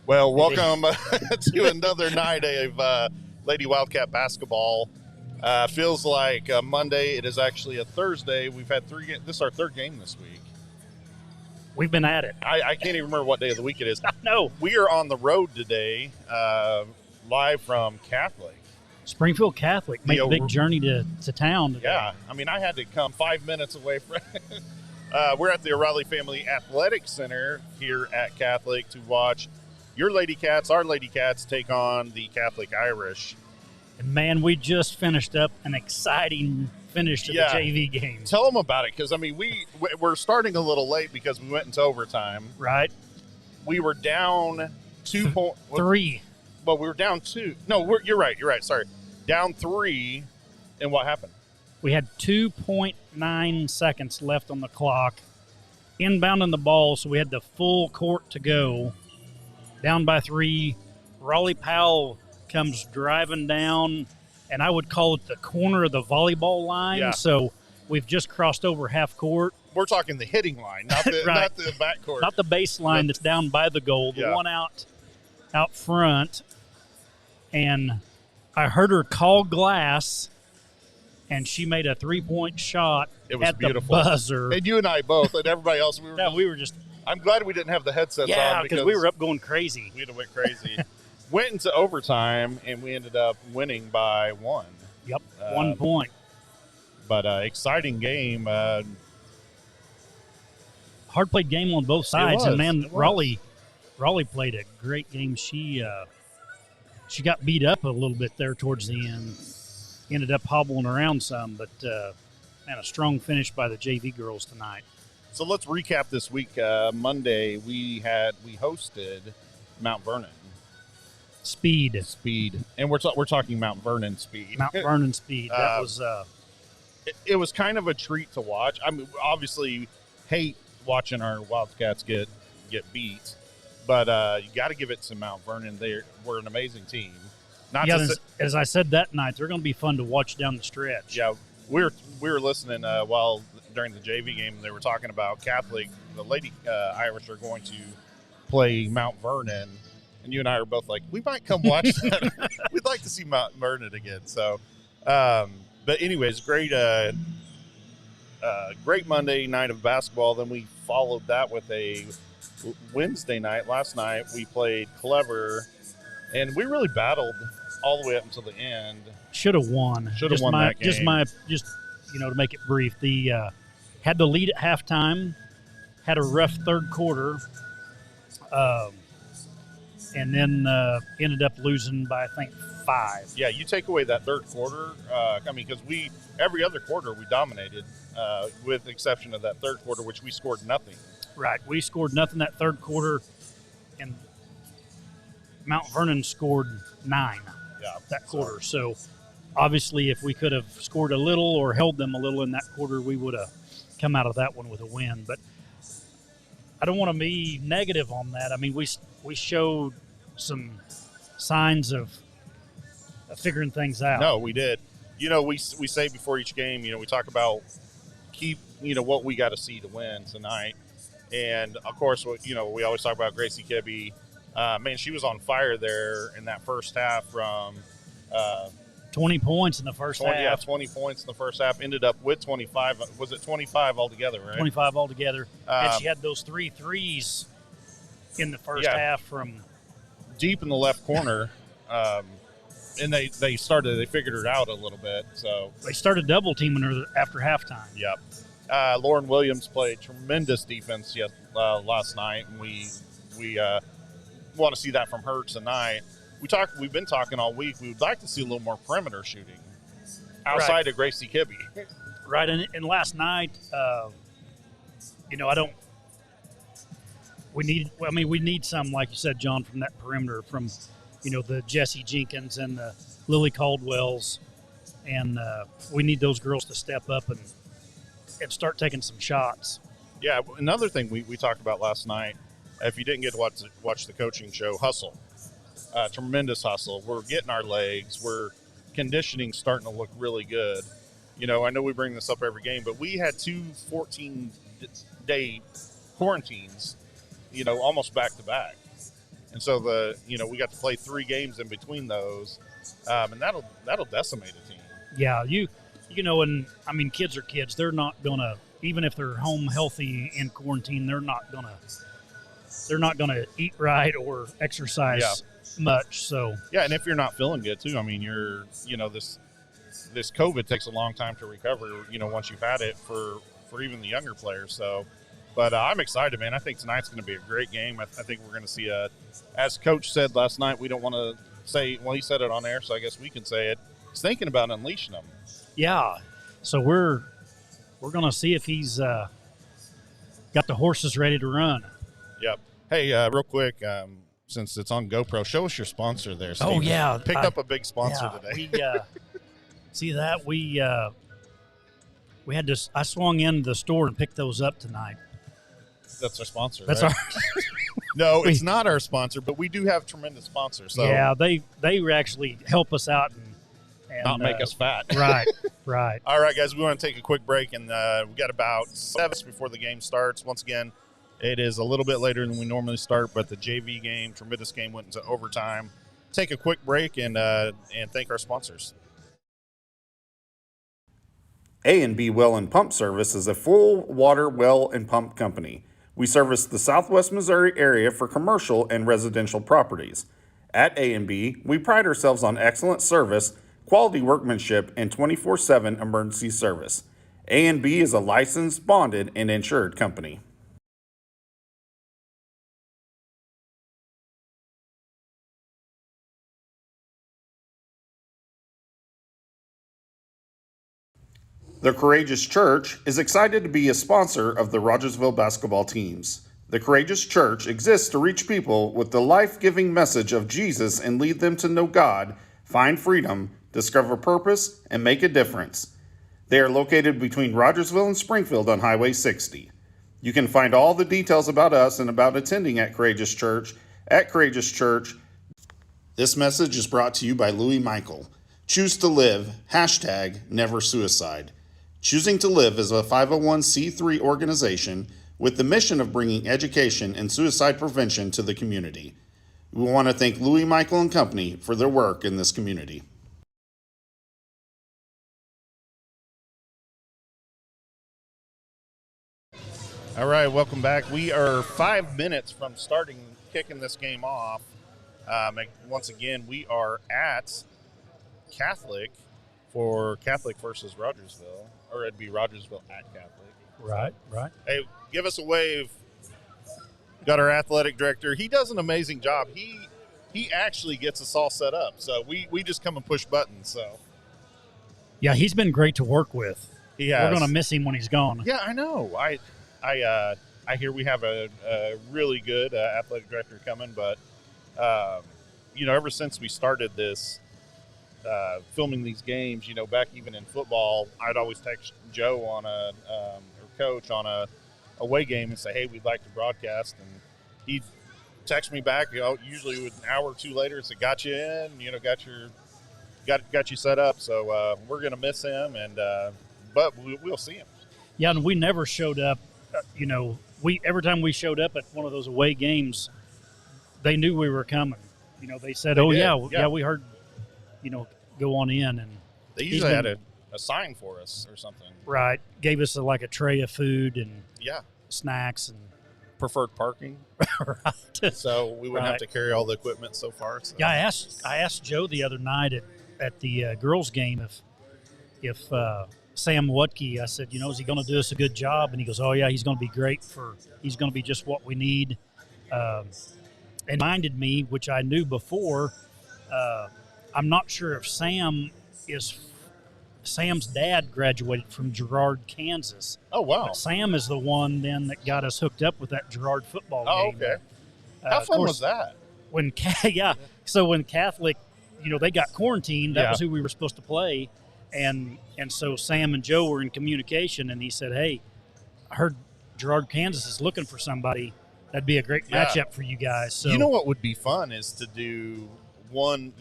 Well, welcome to another night of Lady Wildcat Basketball. Feels like Monday. It is actually a Thursday. We've had three games. This is our third game this week. We've been at it. I can't even remember what day of the week it is. No. We are on the road today, live from Catholic. Springfield Catholic made a big journey to town today. Yeah. I mean, I had to come 5 minutes away from we're at the O'Reilly Family Athletic Center here at Catholic to watch your Lady Cats, our Lady Cats, take on the Catholic Irish. And, man, we just finished up an exciting finish to the JV game. Tell them about it, because, I mean, we're starting a little late because we went into overtime. Right. We were down 3. Well, we were down 2. No, you're right. Sorry. Down 3, and what happened? We had 2.9 seconds left on the clock. Inbounding the ball, so we had the full court to go. Down by 3. Raleigh Powell comes driving down, and I would call it the corner of the volleyball line. Yeah. So we've just crossed over half court. We're talking the hitting line, not the Right. not the back court. Not the baseline that's down by the goal, the one out front. And I heard her call glass, and she made a 3-point shot at beautiful. The buzzer. And you and I both, and everybody else, we were just. I'm glad we didn't have the headsets on. Yeah, because we were up going crazy. We'd have went crazy. Went into overtime, and we ended up winning by 1. Yep, 1 point. But exciting game. Hard-played game on both sides. And, man, it Raleigh played a great game. She got beat up a little bit there towards the end. Ended up hobbling around some, but, man, a strong finish by the JV girls tonight. So let's recap this week. Monday, we hosted Mount Vernon. Speed, and we're talking Mount Vernon Speed. Mount Vernon Speed. That was. It was kind of a treat to watch. I mean, obviously, hate watching our Wildcats get beat, but you got to give it to Mount Vernon. We're an amazing team. As I said that night, they're going to be fun to watch down the stretch. Yeah, we were listening during the JV game. They were talking about Catholic. The Lady Irish are going to play Mount Vernon, and you and I are both like, we might come watch that. We'd like to see Mount Vernon again. So, but anyways, great Monday night of basketball. Then we followed that with a Wednesday night. Last night we played Clever, and we really battled all the way up until the end. Should have won. That game. Just to make it brief, the had the lead at halftime, had a rough third quarter, and then ended up losing by, I think, 5. Yeah, you take away that third quarter. Because every other quarter we dominated, with the exception of that third quarter, which we scored nothing. Right, we scored nothing that third quarter, and Mount Vernon scored 9 that quarter. So obviously, if we could have scored a little or held them a little in that quarter, we would have come out of that one with a win. But I don't want to be negative on that. I mean, we showed some signs of figuring things out. No, we did. We say before each game, we talk about what we got to see to win tonight. And, of course, we always talk about Gracie Kibbe. Man, she was on fire there in that first half from 20 points in the first half. Yeah, 20 points in the first half. Ended up with 25. Was it 25 altogether, right? 25 altogether. And she had those 3 threes in the first half from deep in the left corner. And they figured it out a little bit. So they started double teaming her after halftime. Yep. Lauren Williams played tremendous defense last night, and we want to see that from her tonight. We've been talking all week. We would like to see a little more perimeter shooting outside of Gracie Kibbe. Right, and last night, we need some, like you said, John, from that perimeter, from the Jesse Jenkins and the Lily Caldwells, and we need those girls to step up and start taking some shots. Yeah, another thing we talked about last night, if you didn't get to watch the coaching show, hustle. Tremendous hustle. We're getting our legs. We're conditioning starting to look really good. I know we bring this up every game, but we had 2 14-day quarantines, almost back to back. And so we got to play 3 games in between those, and that'll decimate a team. Yeah, and I mean, kids are kids. They're not gonna, even if they're home healthy in quarantine, they're not gonna eat right or exercise much. So yeah, and if you're not feeling good too, I mean, this COVID takes a long time to recover. Once you've had it for even the younger players. So, but I'm excited, man. I think tonight's going to be a great game. I think we're going to see as Coach said last night. We don't want to say, well, he said it on air, so I guess we can say it. He's thinking about unleashing them. Yeah, so we're going to see if he's got the horses ready to run. Yep. Hey, real quick, since it's on GoPro, show us your sponsor there, Steve. Oh, yeah. Picked up a big sponsor today. We see that? We had to – I swung into the store and picked those up tonight. That's our sponsor, That's right? No, it's not our sponsor, but we do have tremendous sponsors. So. Yeah, they actually help us out and not make us fat. Right. All right, guys, we want to take a quick break, and we got about 7 minutes before the game starts. Once again, it is a little bit later than we normally start, but the JV game, tremendous game, went into overtime. Take a quick break and thank our sponsors. A&B Well and Pump Service is a full water well and pump company. We service the Southwest Missouri area for commercial and residential properties. At A&B, we pride ourselves on excellent service, quality workmanship, and 24/7 emergency service. A&B is a licensed, bonded, and insured company. The Courageous Church is excited to be a sponsor of the Rogersville basketball teams. The Courageous Church exists to reach people with the life-giving message of Jesus and lead them to know God, find freedom, discover purpose, and make a difference. They are located between Rogersville and Springfield on Highway 60. You can find all the details about us and about attending at Courageous Church at Courageous Church. This message is brought to you by Louis Michael. Choose to live, #NeverSuicide. Choosing to Live is a 501c3 organization with the mission of bringing education and suicide prevention to the community. We want to thank Louis Michael and Company for their work in this community. All right, welcome back. We are 5 minutes from kicking this game off. Once again, we are at Catholic for Catholic versus Rogersville, or it'd be Rogersville at Catholic. Right. Hey, give us a wave. Got our athletic director. He does an amazing job. He actually gets us all set up. So we just come and push buttons. So yeah, he's been great to work with. He has. We're going to miss him when he's gone. Yeah, I know. I hear we have a really good athletic director coming, but ever since we started this. Filming these games, back even in football, I'd always text Joe or Coach on a away game and say, hey, we'd like to broadcast. And he'd text me back, usually an hour or two later, and say, got you in, got you set up. So we're going to miss him, but we'll see him. Yeah, and we never showed up. Every time we showed up at one of those away games, they knew we were coming. They said, yeah, we heard. Go on in. And they usually had a sign for us or something. Right. Gave us a tray of food and snacks and preferred parking. Right. So we wouldn't have to carry all the equipment so far. So. Yeah, I asked Joe the other night at the girls' game if Sam Wutke, I said, is he going to do us a good job? And he goes, oh, yeah, he's going to be great he's going to be just what we need. And reminded me, which I knew before, I'm not sure if Sam's dad graduated from Girard, Kansas. Oh, wow. But Sam is the one then that got us hooked up with that Girard football game. Oh, okay. How fun was that? So when Catholic, they got quarantined, that was who we were supposed to play. And so Sam and Joe were in communication, and he said, hey, I heard Girard, Kansas is looking for somebody. That'd be a great matchup for you guys. So what would be fun is to do one,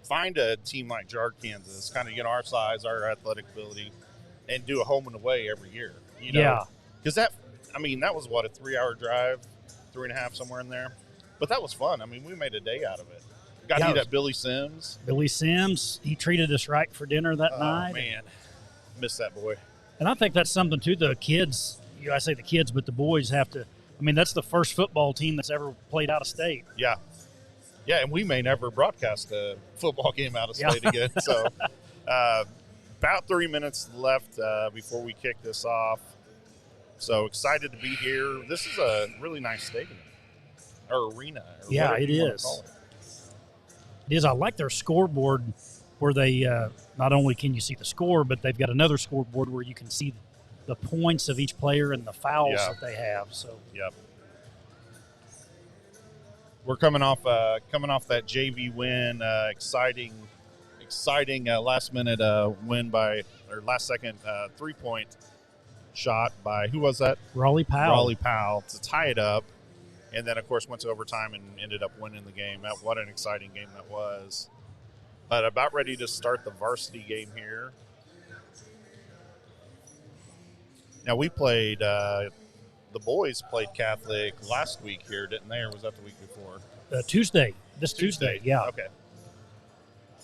find a team like Girard, Kansas, kind of our size, our athletic ability, and do a home and away every year. Yeah. Because that was what, a 3-hour drive, 3.5, somewhere in there. But that was fun. I mean, we made a day out of it. Got to eat at Billy Sims. Billy Sims, he treated us right for dinner that night. Oh, man. Miss that boy. And I think that's something, too, the kids, I say the kids, but the boys have to, I mean, that's the first football team that's ever played out of state. Yeah. Yeah, and we may never broadcast a football game out of state again. So about 3 minutes left before we kick this off. So excited to be here. This is a really nice stadium or arena. Or yeah, it is. It is. I like their scoreboard where they not only can you see the score, but they've got another scoreboard where you can see the points of each player and the fouls that they have. So yep. We're coming off that JV win. Exciting last minute win by or last second 3-point shot by who was that? Raleigh Powell to tie it up, and then of course went to overtime and ended up winning the game. What an exciting game that was! But about ready to start the varsity game here. Now we played. The boys played Catholic last week here, didn't they? Or was that the week before? Tuesday. Tuesday, yeah. Okay.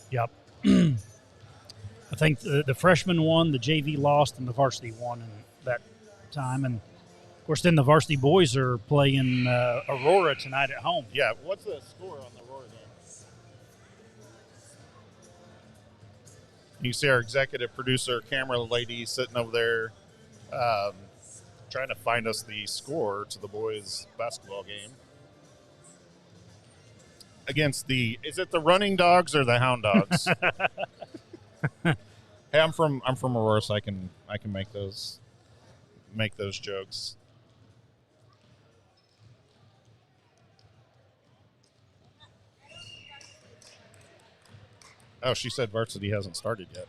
Yep. I think the freshmen won, the JV lost, and the varsity won in that time. And, of course, then the varsity boys are playing Aurora tonight at home. Yeah. What's the score on the Aurora game? You see our executive producer, camera lady, sitting over there trying to find us the score to the boys' basketball game. Against is it the Running Dogs or the Hound Dogs? Hey, I'm from Aurora, so I can make those jokes. Oh, she said varsity hasn't started yet.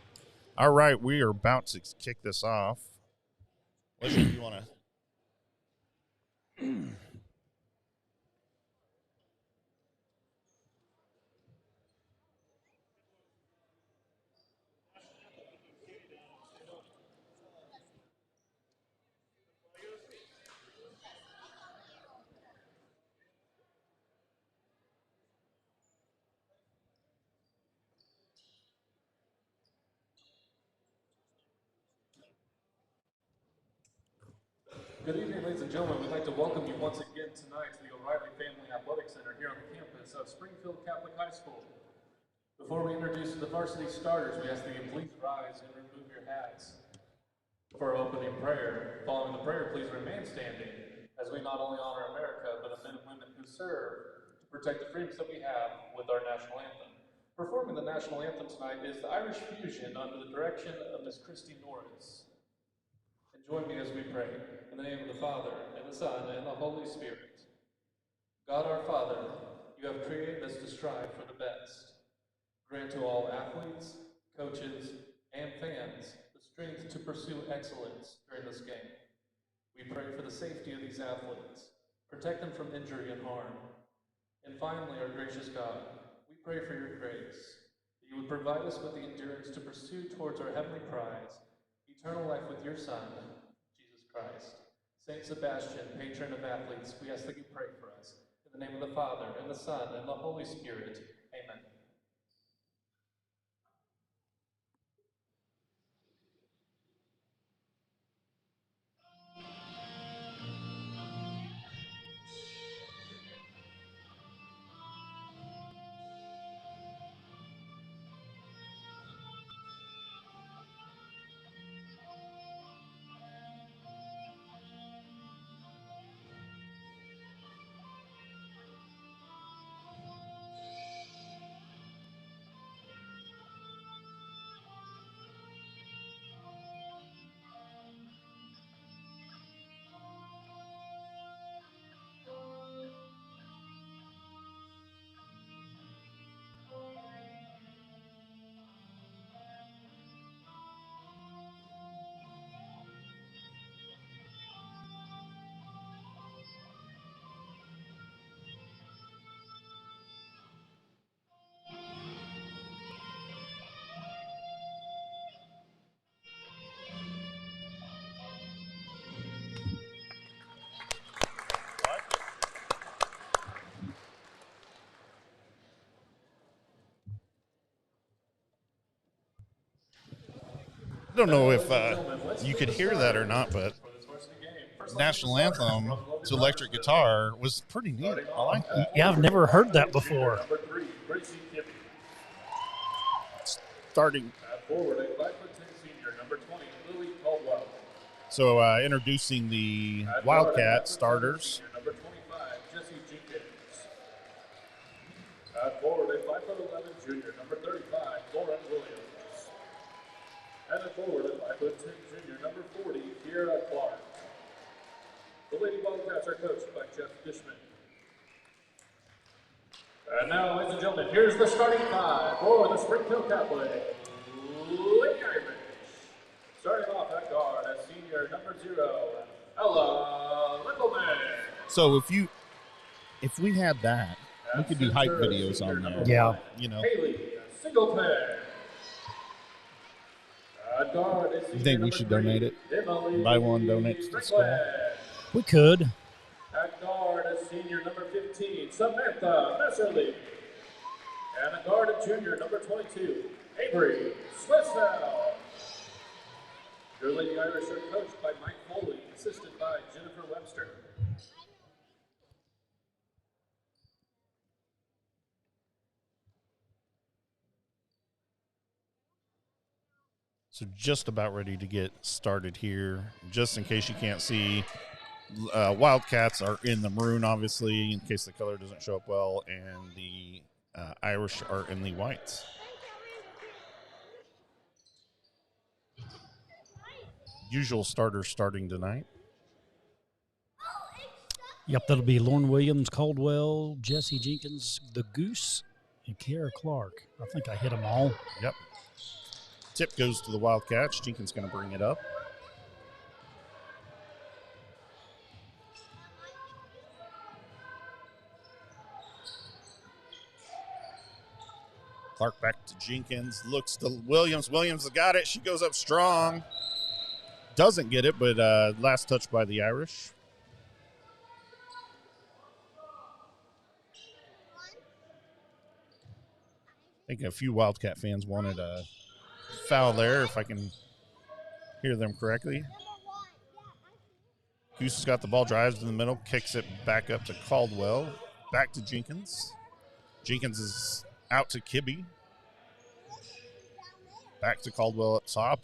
All right, we are about to kick this off. Leslie, do you want to? Good evening, ladies and gentlemen. We'd like to welcome you once again tonight to the O'Reilly Family Athletic Center here on the campus of Springfield Catholic High School. Before we introduce the varsity starters, we ask that you please rise and remove your hats. For our opening prayer, following the prayer, please remain standing as we not only honor America, but the men and women who serve to protect the freedoms that we have with our national anthem. Performing the national anthem tonight is the Irish Fusion under the direction of Miss Christy Norris. Join me as we pray. In the name of the Father, and the Son, and the Holy Spirit. God our Father, you have created us to strive for the best. Grant to all athletes, coaches, and fans the strength to pursue excellence during this game. We pray for the safety of these athletes. Protect them from injury and harm. And finally, our gracious God, we pray for your grace, that you would provide us with the endurance to pursue towards our heavenly prize, eternal life with your Son, Jesus Christ. Saint Sebastian, patron of athletes, we ask that you pray for us. In the name of the Father, and the Son, and the Holy Spirit. Amen. don't know if you could hear that or not, but national anthem to electric guitar was pretty neat. I like that. Yeah, I've never heard that before. Starting. So introducing the Wildcat starters. Number 25, Jesse Jenkins. At forward, a 5'11" junior, number 35, Lauren Williams. And at forward, a 5'10" junior, number 40, Kiera Clark. The Lady Wildcats are coached by Jeff Dishman. And now, ladies and gentlemen, here's the starting five for the Springfield Catholic Lady Irish. Starting off at guard, as senior number 0, Ella Lindelman. So if we had that, we could do hype videos on there. Yeah. You know. Haley Singleton. At guard, is You think we should donate it? Buy one, donate to the school? We could. At guard, as senior number 15, Samantha Messerly. And at guard, at junior number 22, Avery Swissell. Your Lady Irish are coached by Mike Foley, assisted by Jennifer Webster. So just about ready to get started here. Just in case you can't see, Wildcats are in the maroon, obviously, in case the color doesn't show up well, and the Irish are in the whites. Usual starters starting tonight. Yep, that'll be Lauren Williams, Caldwell, Jesse Jenkins, the Goose, and Kiera Clark. I think I hit them all. Yep. Tip goes to the Wildcats. Jenkins going to bring it up. Clark back to Jenkins. Looks to Williams. Williams got it. She goes up strong. Doesn't get it, but last touch by the Irish. I think a few Wildcat fans wanted a foul there, if I can hear them correctly. Goose has got the ball, drives in the middle, kicks it back up to Caldwell. Back to Jenkins. Jenkins is out to Kibbe. Back to Caldwell up top.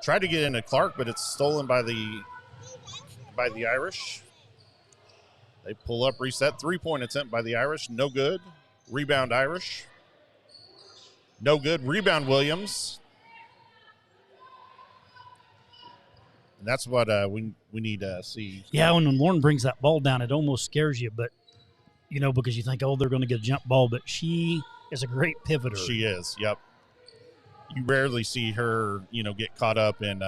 Tried to get into Clark, but it's stolen by the Irish. They pull up, reset. 3-point attempt by the Irish. No good. Rebound Irish. No good. Rebound Williams. And that's what we need to see. Yeah, when Lauren brings that ball down, it almost scares you, but because you think, they're going to get a jump ball, but she is a great pivoter. She is, yep. You rarely see her, get caught up in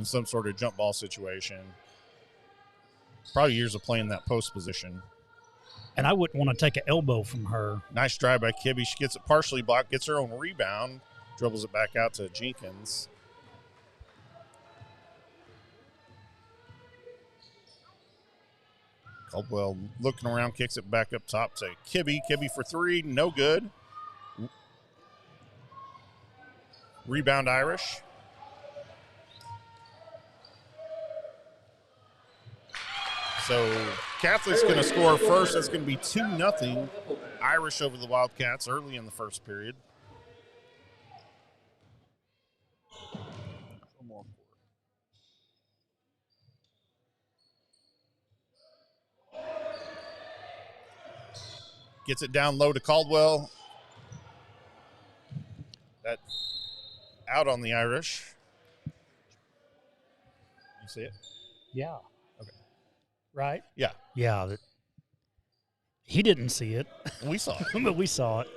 some sort of jump ball situation. Probably years of playing that post position. And I wouldn't want to take an elbow from her. Nice drive by Kibbe. She gets it partially blocked, gets her own rebound, dribbles it back out to Jenkins. Caldwell looking around, kicks it back up top to Kibbe. Kibbe for 3, no good. Rebound Irish. So Catholic's going to score first. That's going to be 2-0 Irish over the Wildcats early in the first period. Gets it down low to Caldwell. That out on the Irish. You see it? Yeah. Okay. Right? Yeah. Yeah. He didn't see it. We saw it. But we saw it.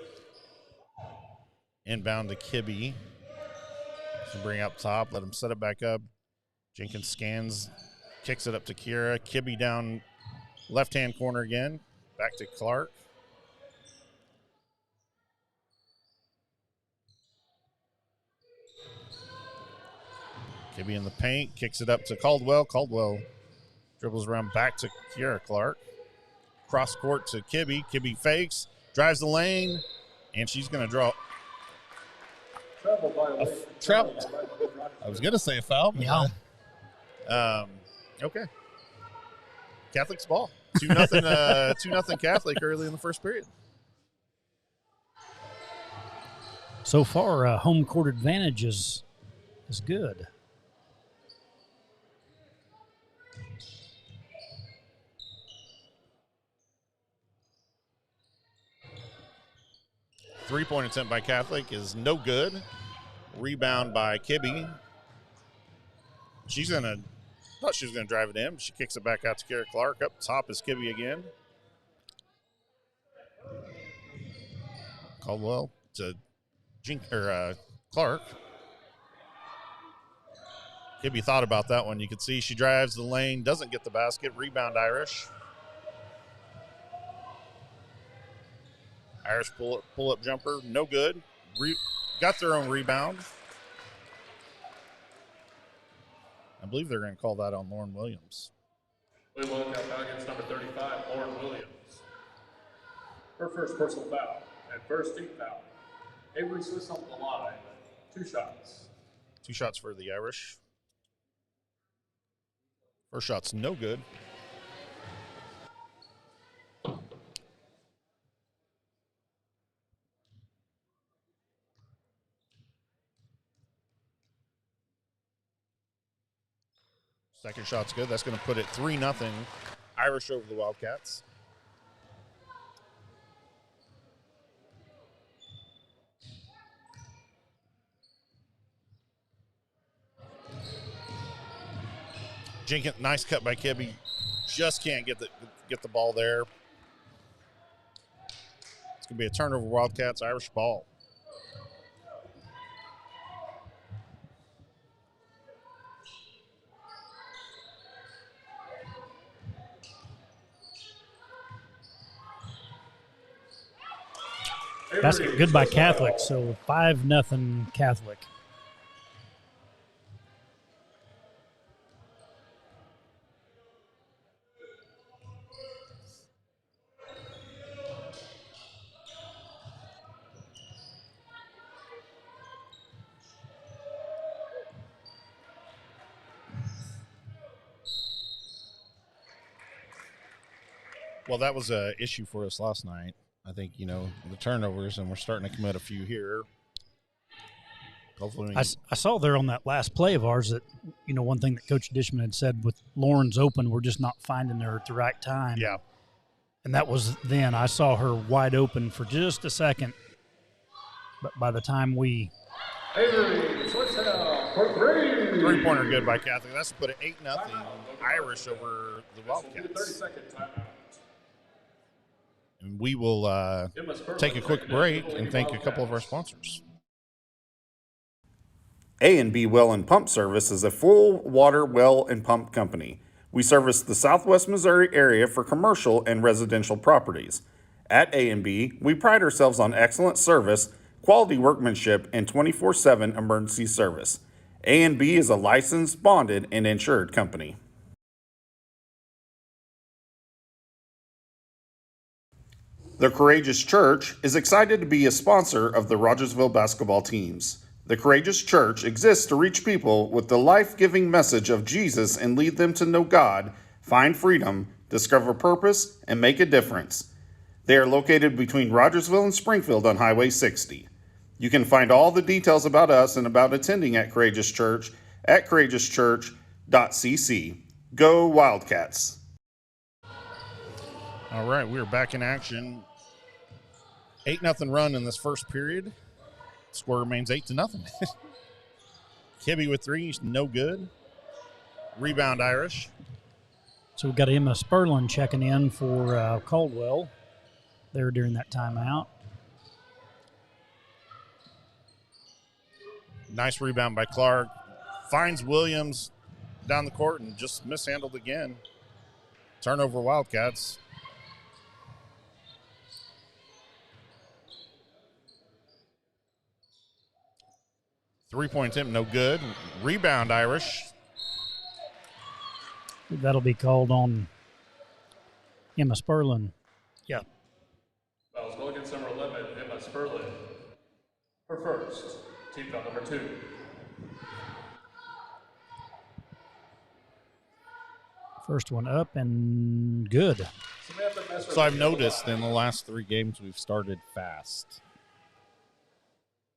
Inbound to Kibbe. To bring up top. Let him set it back up. Jenkins scans. Kicks it up to Kiera. Kibbe down left-hand corner again. Back to Clark. Kibbe in the paint, kicks it up to Caldwell. Caldwell dribbles around back to Kiera Clark. Cross court to Kibbe. Kibbe fakes, drives the lane, and she's going to draw. Travel violation. Travel. I was going to say a foul. But Yeah. Okay. Catholic's ball. 2-0, 2-0 Catholic early in the first period. So far, home court advantage is good. Three-point attempt by Catholic is no good. Rebound by Kibbe. Thought she was gonna drive it in, but she kicks it back out to Kara Clark. Up top is Kibbe again. Caldwell to Clark. Kibbe thought about that one. You could see she drives the lane, doesn't get the basket. Rebound Irish. Irish pull-up jumper, no good. Got their own rebound. I believe they're going to call that on Lauren Williams. We welcome against number 35, Lauren Williams. Her first personal foul and first team foul. Avery Swiss on the line. 2 shots. 2 shots for the Irish. First shot's no good. Second shot's good. That's going to put it 3-0 Irish over the Wildcats. Jenkins, nice cut by Kibbe. Just can't get the ball there. It's going to be a turnover Wildcats, Irish ball. Basket good by Catholic, so 5-0 Catholic. Well, that was an issue for us last night. I think, the turnovers, and we're starting to commit a few here. Hopefully, I saw there on that last play of ours that, one thing that Coach Dishman had said with Lauren's open, we're just not finding her at the right time. Yeah. And that was then. I saw her wide open for just a second. But by the time we... Three-pointer good by Catholic. That's put it 8-0 Irish over the Wildcats. And we will take a quick break and thank a couple of our sponsors. A&B Well and Pump Service is a full water well and pump company. We service the Southwest Missouri area for commercial and residential properties. At A&B, we pride ourselves on excellent service, quality workmanship, and 24/7 emergency service. A&B is a licensed, bonded, and insured company. The Courageous Church is excited to be a sponsor of the Rogersville basketball teams. The Courageous Church exists to reach people with the life-giving message of Jesus and lead them to know God, find freedom, discover purpose, and make a difference. They are located between Rogersville and Springfield on Highway 60. You can find all the details about us and about attending at Courageous Church at courageouschurch.cc. Go Wildcats! All right, we're back in action. 8-0 run in this first period. Score remains 8-0. Kibbe with 3, no good. Rebound Irish. So we've got Emma Sperlin checking in for Caldwell there during that timeout. Nice rebound by Clark. Finds Williams down the court and just mishandled again. Turnover Wildcats. Three-point attempt, no good. Rebound Irish. That'll be called on Emma Sperlin. Yeah. Fouls go against number 11, Emma Sperlin. Her first. Team foul number 2. First one up and good. So I've noticed in the last 3 games we've started fast.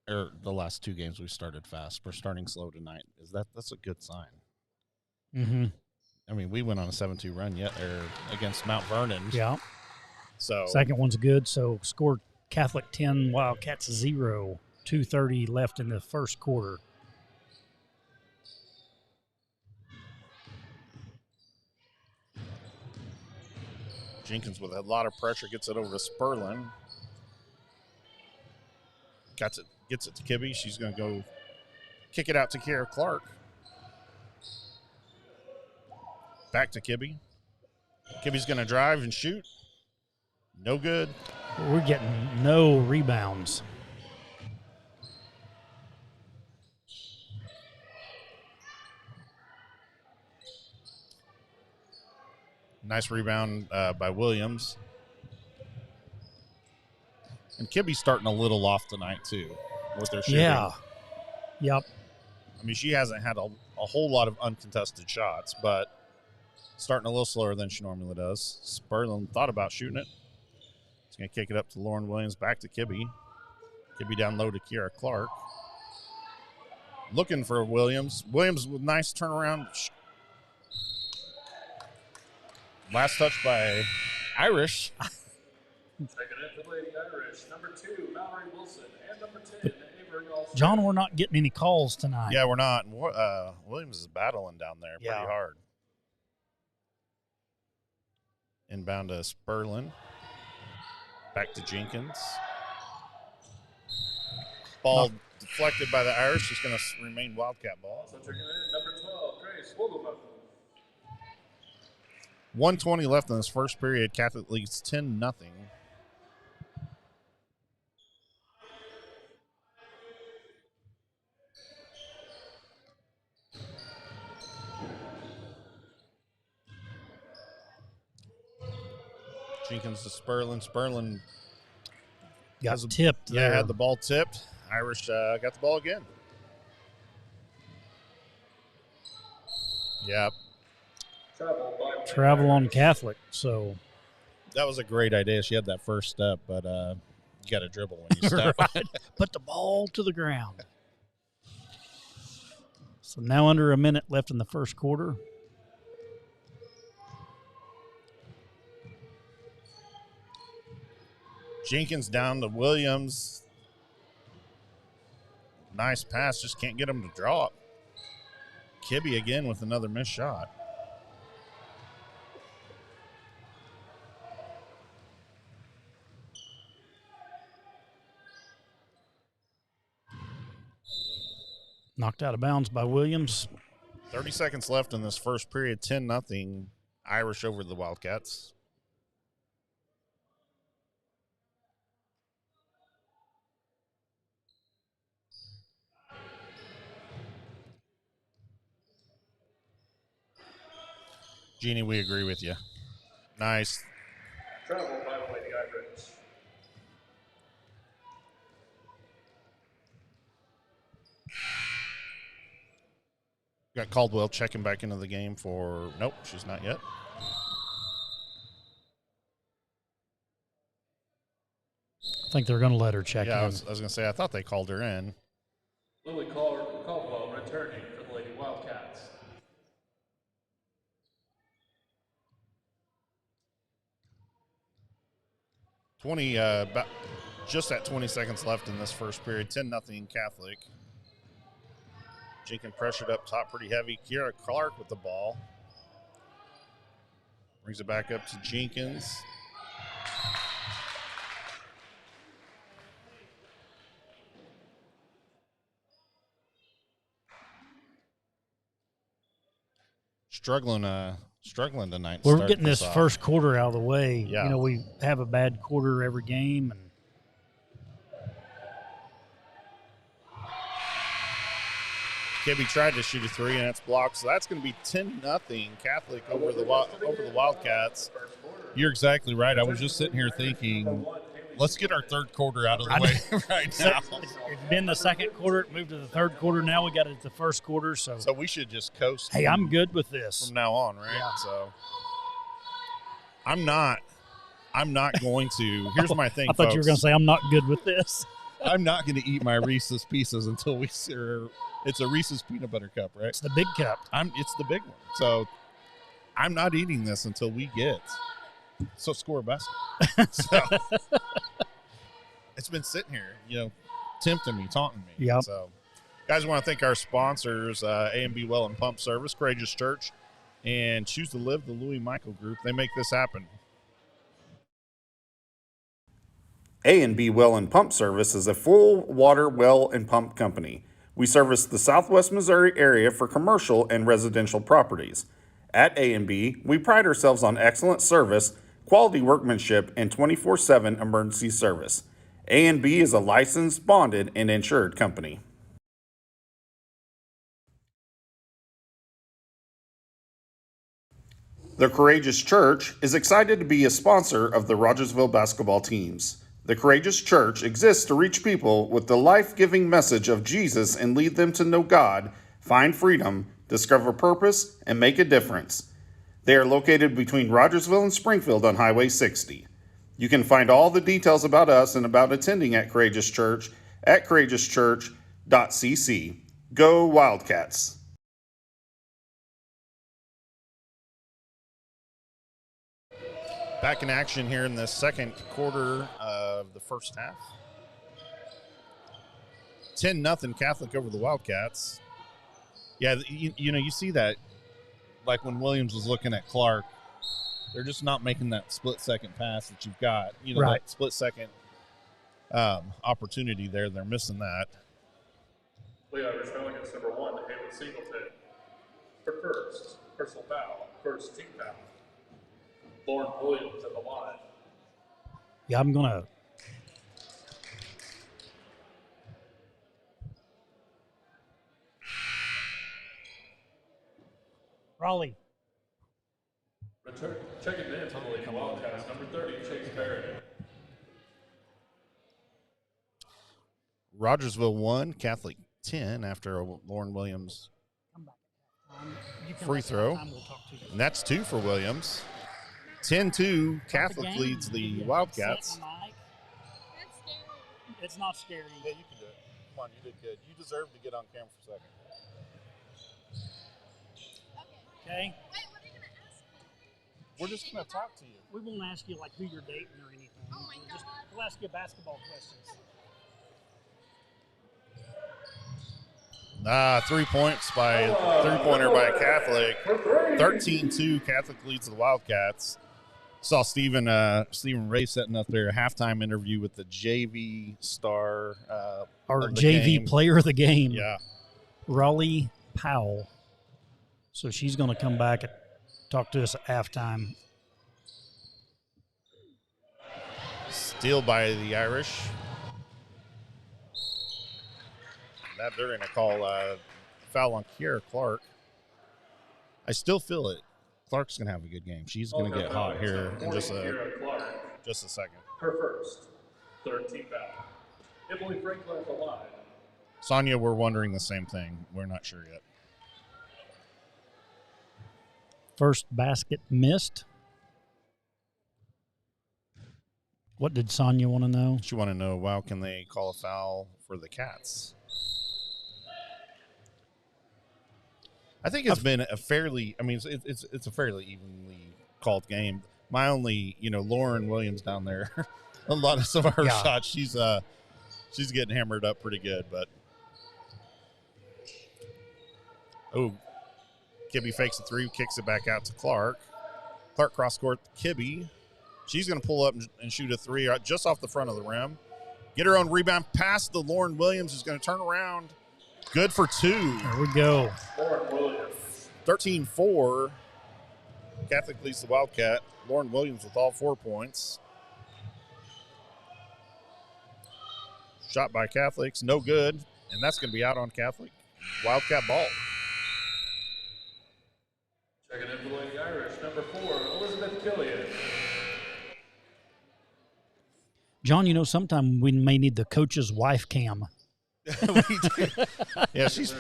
Or the last 2 games we've started fast. We're starting slow tonight. That's a good sign. Mm-hmm. I mean, we went on a 7-2 run against Mount Vernon. Yeah. So second one's good. So scored Catholic 10, Wildcats 0. 2:30 left in the first quarter. Jenkins with a lot of pressure gets it over to Sperlin. Gets it to Kibbe. She's going to go kick it out to Kiera Clark. Back to Kibbe. Kibbe's going to drive and shoot. No good. We're getting no rebounds. Nice rebound by Williams. And Kibbe's starting a little off tonight, too, with their shooting. Yeah. Yep. I mean, she hasn't had a whole lot of uncontested shots, but starting a little slower than she normally does. Sperlin thought about shooting it. He's going to kick it up to Lauren Williams, back to Kibbe. Kibbe down low to Kiera Clark. Looking for Williams. Williams with nice turnaround. Last touch by Irish. Taking it to Lady Irish. Number 2, Mallory Wilson. And number 10, Avery Alston. John, we're not getting any calls tonight. Yeah, we're not. Williams is battling down there pretty hard. Inbound to Sperlin. Back to Jenkins. Ball deflected by the Irish. It's going to remain Wildcat ball. So taking it, number 12, Grace Wogelman. 1:20 left in this first period. Catholic leads 10-0. Jenkins to Sperlin. Sperlin got tipped. Yeah, had the ball tipped. Irish got the ball again. Yep. Travel on Catholic, so. That was a great idea. She had that first step, but you got to dribble when you step. Right. Put the ball to the ground. So now under a minute left in the first quarter. Jenkins down to Williams. Nice pass, just can't get him to drop. Kibbe again with another missed shot. Knocked out of bounds by Williams. 30 seconds left in this first period. 10-0 Irish over the Wildcats. Jeannie, we agree with you. Nice. Travel by the Lady Irish. Got Caldwell checking back into the game for, nope, she's not yet. I think they're going to let her check in. I was going to say, I thought they called her in. Lily Caldwell returning for the Lady Wildcats. Just at 20 seconds left in this first period. 10-0 Catholic. Jenkins pressured up top pretty heavy. Kiera Clark with the ball. Brings it back up to Jenkins. Struggling tonight. We're getting this first quarter out of the way. Yeah. You know, we have a bad quarter every game, and Kibbe tried to shoot a three, and it's blocked. So that's going to be 10-0 Catholic over the Wildcats. You're exactly right. I was just sitting here thinking, Let's get our third quarter out of the way right now. It's been the second quarter. It moved to the third quarter. Now we got it to the first quarter. So we should just coast. Hey, I'm good with this from now on, right? Yeah. So I'm not going to. Here's my thing, I thought folks. you were going to say I'm not good with this. I'm not going to eat my Reese's Pieces until we see. It's a Reese's peanut butter cup, right? It's the big cup. It's the big one. So I'm not eating this until we get score a basket. So it's been sitting here, tempting me, taunting me. Yep. So, guys, I want to thank our sponsors, A&B Well and Pump Service, Courageous Church, and Choose to Live, the Louis Michael Group. They make this happen. A&B Well and Pump Service is a full water well and pump company. We service the Southwest Missouri area for commercial and residential properties. At A&B, we pride ourselves on excellent service, quality workmanship, and 24/7 emergency service. A&B is a licensed, bonded, and insured company. The Courageous Church is excited to be a sponsor of the Rogersville basketball teams. The Courageous Church exists to reach people with the life-giving message of Jesus and lead them to know God, find freedom, discover purpose, and make a difference. They are located between Rogersville and Springfield on Highway 60. You can find all the details about us and about attending at Courageous Church at courageouschurch.cc. Go Wildcats! Back in action here in the second quarter of the first half. 10-0 Catholic over the Wildcats. Yeah, you see that, like when Williams was looking at Clark, they're just not making that split-second pass that you've got. Right. That split-second opportunity there. They're missing that. Leo Rochelle against number 1, Haley Singleton. For first, personal foul, first team foul. Lauren Williams at the line. Yeah, I'm going to. Raleigh. Return, checking in for the Lady Wildcats, number 30, Chase Perry. Rogersville 1, Catholic 10 after a Lauren Williams free throw. And that's 2 for Williams. 10-2, Catholic leads the Wildcats. It's not scary. Yeah, you can do it. Come on, you did good. You deserve to get on camera for a second. Okay. Wait, what are you going to ask me? We're just going to talk to you. We won't ask you like who you're dating or anything. Oh my God. We'll ask you basketball questions. 3 points by three-pointer by Catholic. 13-2, Catholic leads the Wildcats. Saw Stephen Ray setting up their halftime interview with the JV star Our JV game. player of the game. Yeah. Raleigh Powell. So she's going to come back and talk to us at halftime. Steal by the Irish. That they're going to call foul on Kiera Clark. I still feel it. Clark's going to have a good game. She's going to get hot here in just a second. Her first, 13 foul. Emily Franklin at the line. Sonia, we're wondering the same thing. We're not sure yet. First basket missed. What did Sonia want to know? She want to know, wow, can they call a foul for the Cats? I think it's been a fairly, it's a fairly evenly called game. My only, Lauren Williams down there, a lot of some of her shots, she's getting hammered up pretty good, but Kibbe fakes a 3, kicks it back out to Clark. Clark cross court to Kibbe. She's going to pull up and shoot a 3 just off the front of the rim. Get her own rebound past the Lauren Williams, who's going to turn around. Good for 2. There we go. 13-4. Catholic leads the Wildcat. Lauren Williams with all 4 points. Shot by Catholics, no good. And that's going to be out on Catholic. Wildcat ball. Checking in for the Lady Irish, number 4, Elizabeth Killian. John, sometime we may need the coach's wife cam. We do. Yeah, she's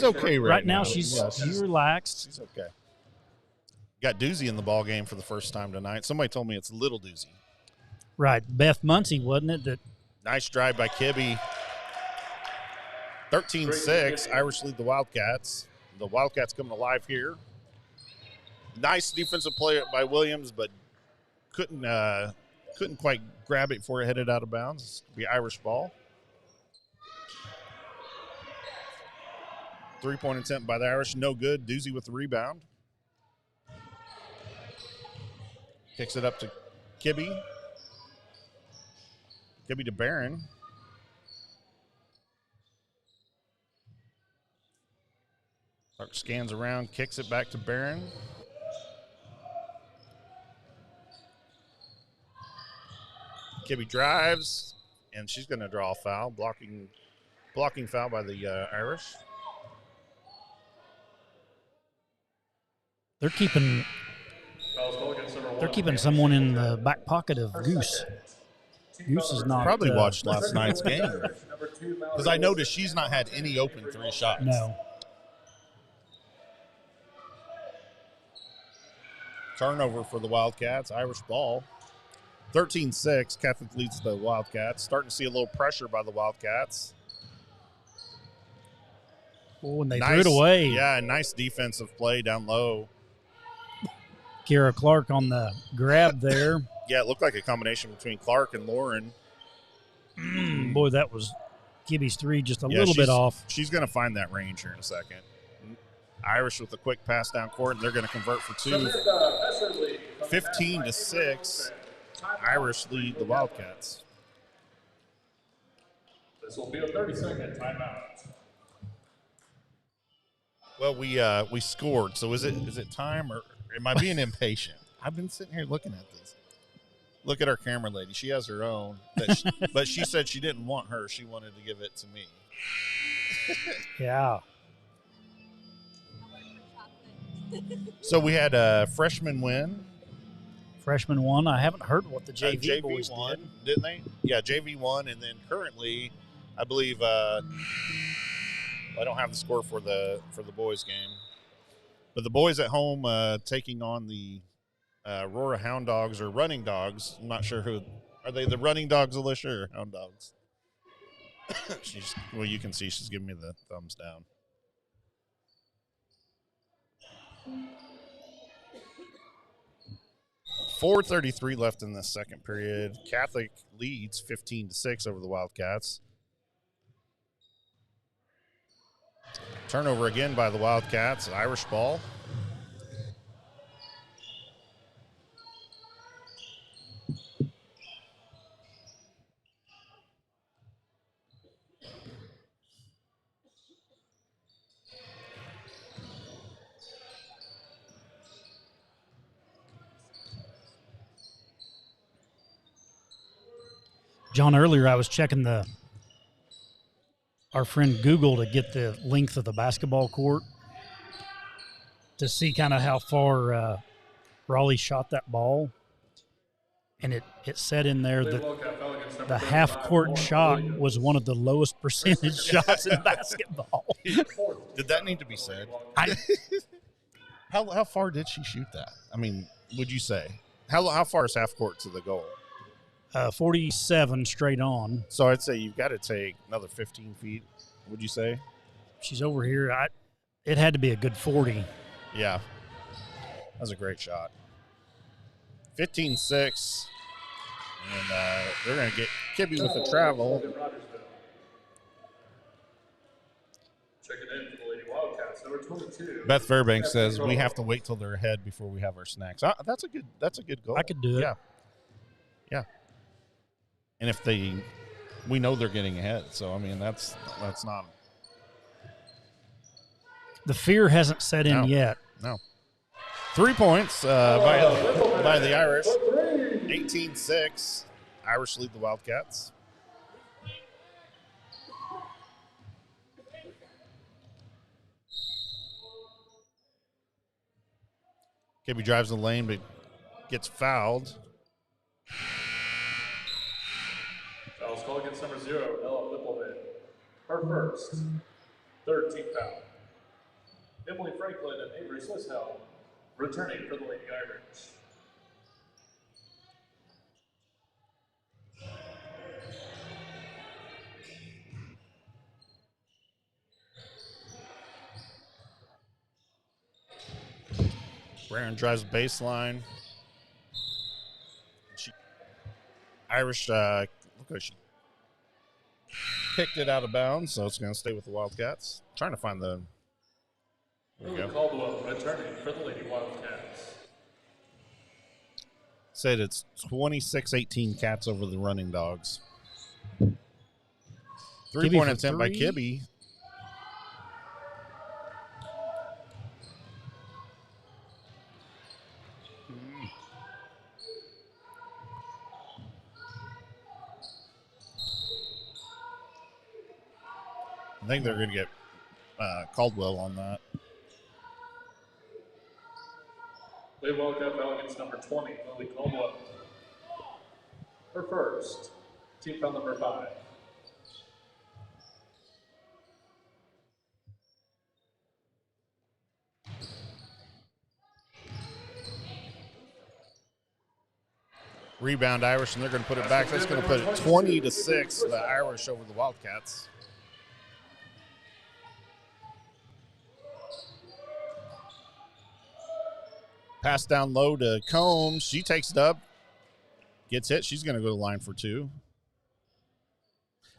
okay Right now, now. she's relaxed. She's okay. Got Doozy in the ball game for the first time tonight. Somebody told me it's little Doozy. Right. Beth Muncie, wasn't it? That Nice drive by Kibbe. 13-6. Irish lead the Wildcats. The Wildcats coming alive here. Nice defensive play by Williams, but couldn't quite grab it before it headed out of bounds. It's gonna be Irish ball. 3-point attempt by the Irish. No good. Doozy with the rebound. Kicks it up to Kibbe. Kibbe to Barron. Clark scans around, kicks it back to Barron. Kibbe drives, and she's going to draw a foul, blocking foul by the Irish. they're keeping someone in the back pocket of Goose. Goose is not Probably watched last night's game because I noticed she's not had any open 3 shots. No. Turnover for the Wildcats. Irish ball. 13-6. Catholic leads the Wildcats. Starting to see a little pressure by the Wildcats. Oh, and they threw it away. Yeah, nice defensive play down low. Kira Clark on the grab there. Yeah, it looked like a combination between Clark and Lauren. Boy, that was Kibbe's 3 just a little bit off. She's going to find that range here in a second. Irish with a quick pass down court, and they're going to convert for 2. 15-6. Irish lead the Wildcats. This will be a 30-second timeout. Well, we scored, so is it time or am I being impatient? I've been sitting here looking at this. Look at our camera lady. She has her own, but she said she didn't want her. She wanted to give it to me. Yeah. So we had a freshman win. Freshman won. I haven't heard what the JV boys won, did. didn't they? Yeah, JV won, and then currently, I believe I don't have the score for the boys game, but the boys at home taking on the Aurora Hound Dogs or Running Dogs. I'm not sure who are they. The Running Dogs, Alicia, or Hound Dogs? You can see she's giving me the thumbs down. .433 left in the second period. Catholic leads 15-6 over the Wildcats. Turnover again by the Wildcats. Irish ball. John, earlier I was checking our friend Google to get the length of the basketball court to see kind of how far Raleigh shot that ball. And it said in there that the half-court shot was one of the lowest percentage shots in basketball. Did that need to be said? How far did she shoot that? I mean, would you say? How far is half-court to the goal? 47 straight on. So I'd say you've got to take another 15 feet, would you say? She's over here. It had to be a good 40. Yeah. That was a great shot. 15-6. And they're going to get Kibbe with a travel. Checking in for the Lady Wildcats, number 22. Beth Fairbank says we have to wait till they're ahead before we have our snacks. That's a good goal. I could do it. Yeah. Yeah. And if we know they're getting ahead. So, I mean, that's not. The fear hasn't set in yet. No. 3 points by the Irish. 18-6. Irish lead the Wildcats. Kibbe drives the lane but gets fouled. against number 0, Ella Whippleman. Her first, third team foul. Emily Franklin and Avery Swisshelm returning for the Lady Irish. Barron drives baseline. Irish, look like she picked it out of bounds, so it's going to stay with the Wildcats. Trying to find the. There we go. Caldwell returning for the Lady Wildcats. Said it's 26-18 Cats over the Running Dogs. 3-point attempt by Kibbe. I think they're going to get Caldwell on that. Lady Wildcat foul against number 20, Lily Caldwell. Her first, team foul number 5. Rebound Irish, and they're going to put it back. That's going to put it 20-6, the Irish over the Wildcats. Pass down low to Combs. She takes it up. Gets hit. She's going to go to the line for 2.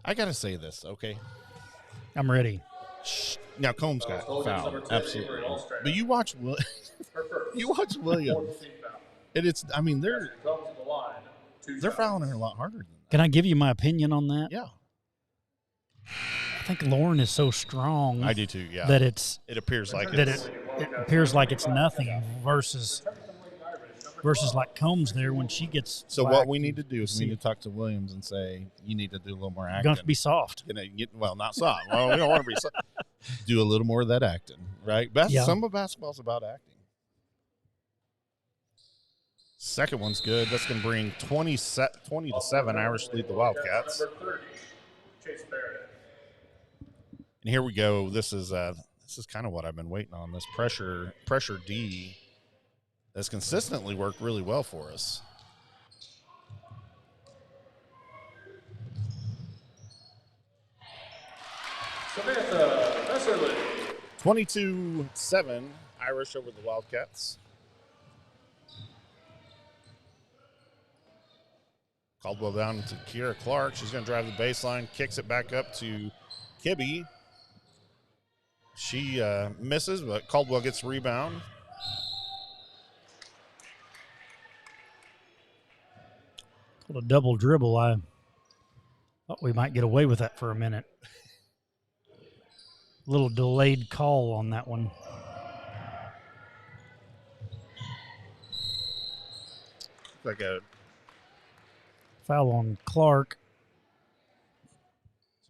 I got to say this, okay? I'm ready. Now, Combs got fouled. Absolutely. But you watch Williams. And it's, I mean, they're fouling her a lot harder than that. Can I give you my opinion on that? Yeah. I think Lauren is so strong. I do too, yeah. That it appears like it appears like it's nothing versus like Combs there when she gets. So what we need to do is we need to talk to Williams and say, you need to do a little more acting. You're going to have to be soft. Well, not soft. Well, we don't want to be soft. Do a little more of that acting, right? Some of basketball's about acting. Second one's good. That's going to bring 20-7. Irish lead the Wildcats. Chase Barrett. And here we go. This is kind of what I've been waiting on. This pressure D has consistently worked really well for us. Samantha Messerly. 22-7. Irish over the Wildcats. Caldwell down to Kiera Clark. She's going to drive the baseline, kicks it back up to Kibbe. She misses, but Caldwell gets the rebound. A double dribble. I thought we might get away with that for a minute. A little delayed call on that one. Like a foul on Clark.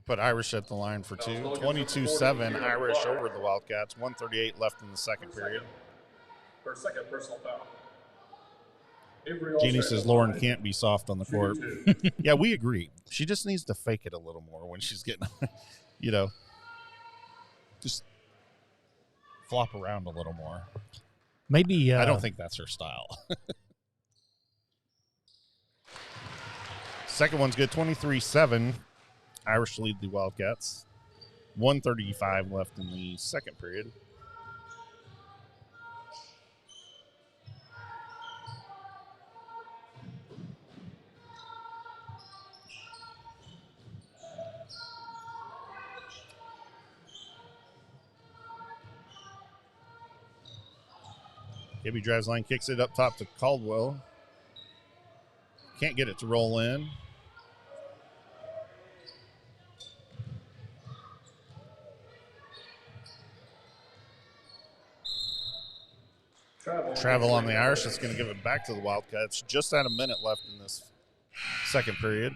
Put Irish at the line for 2. 22-7, Irish over the Wildcats. 1:38 left in the second period. Her second personal foul. Jeannie says Lauren can't be soft on the court. Yeah, we agree. She just needs to fake it a little more when she's getting, just flop around a little more. Maybe. I don't think that's her style. Second one's good, 23-7. Irish lead the Wildcats. 1:35 left in the second period. Kibbe drives line, kicks it up top to Caldwell. Can't get it to roll in. Travel on the Irish. That's going to give it back to the Wildcats. Just at a minute left in this second period.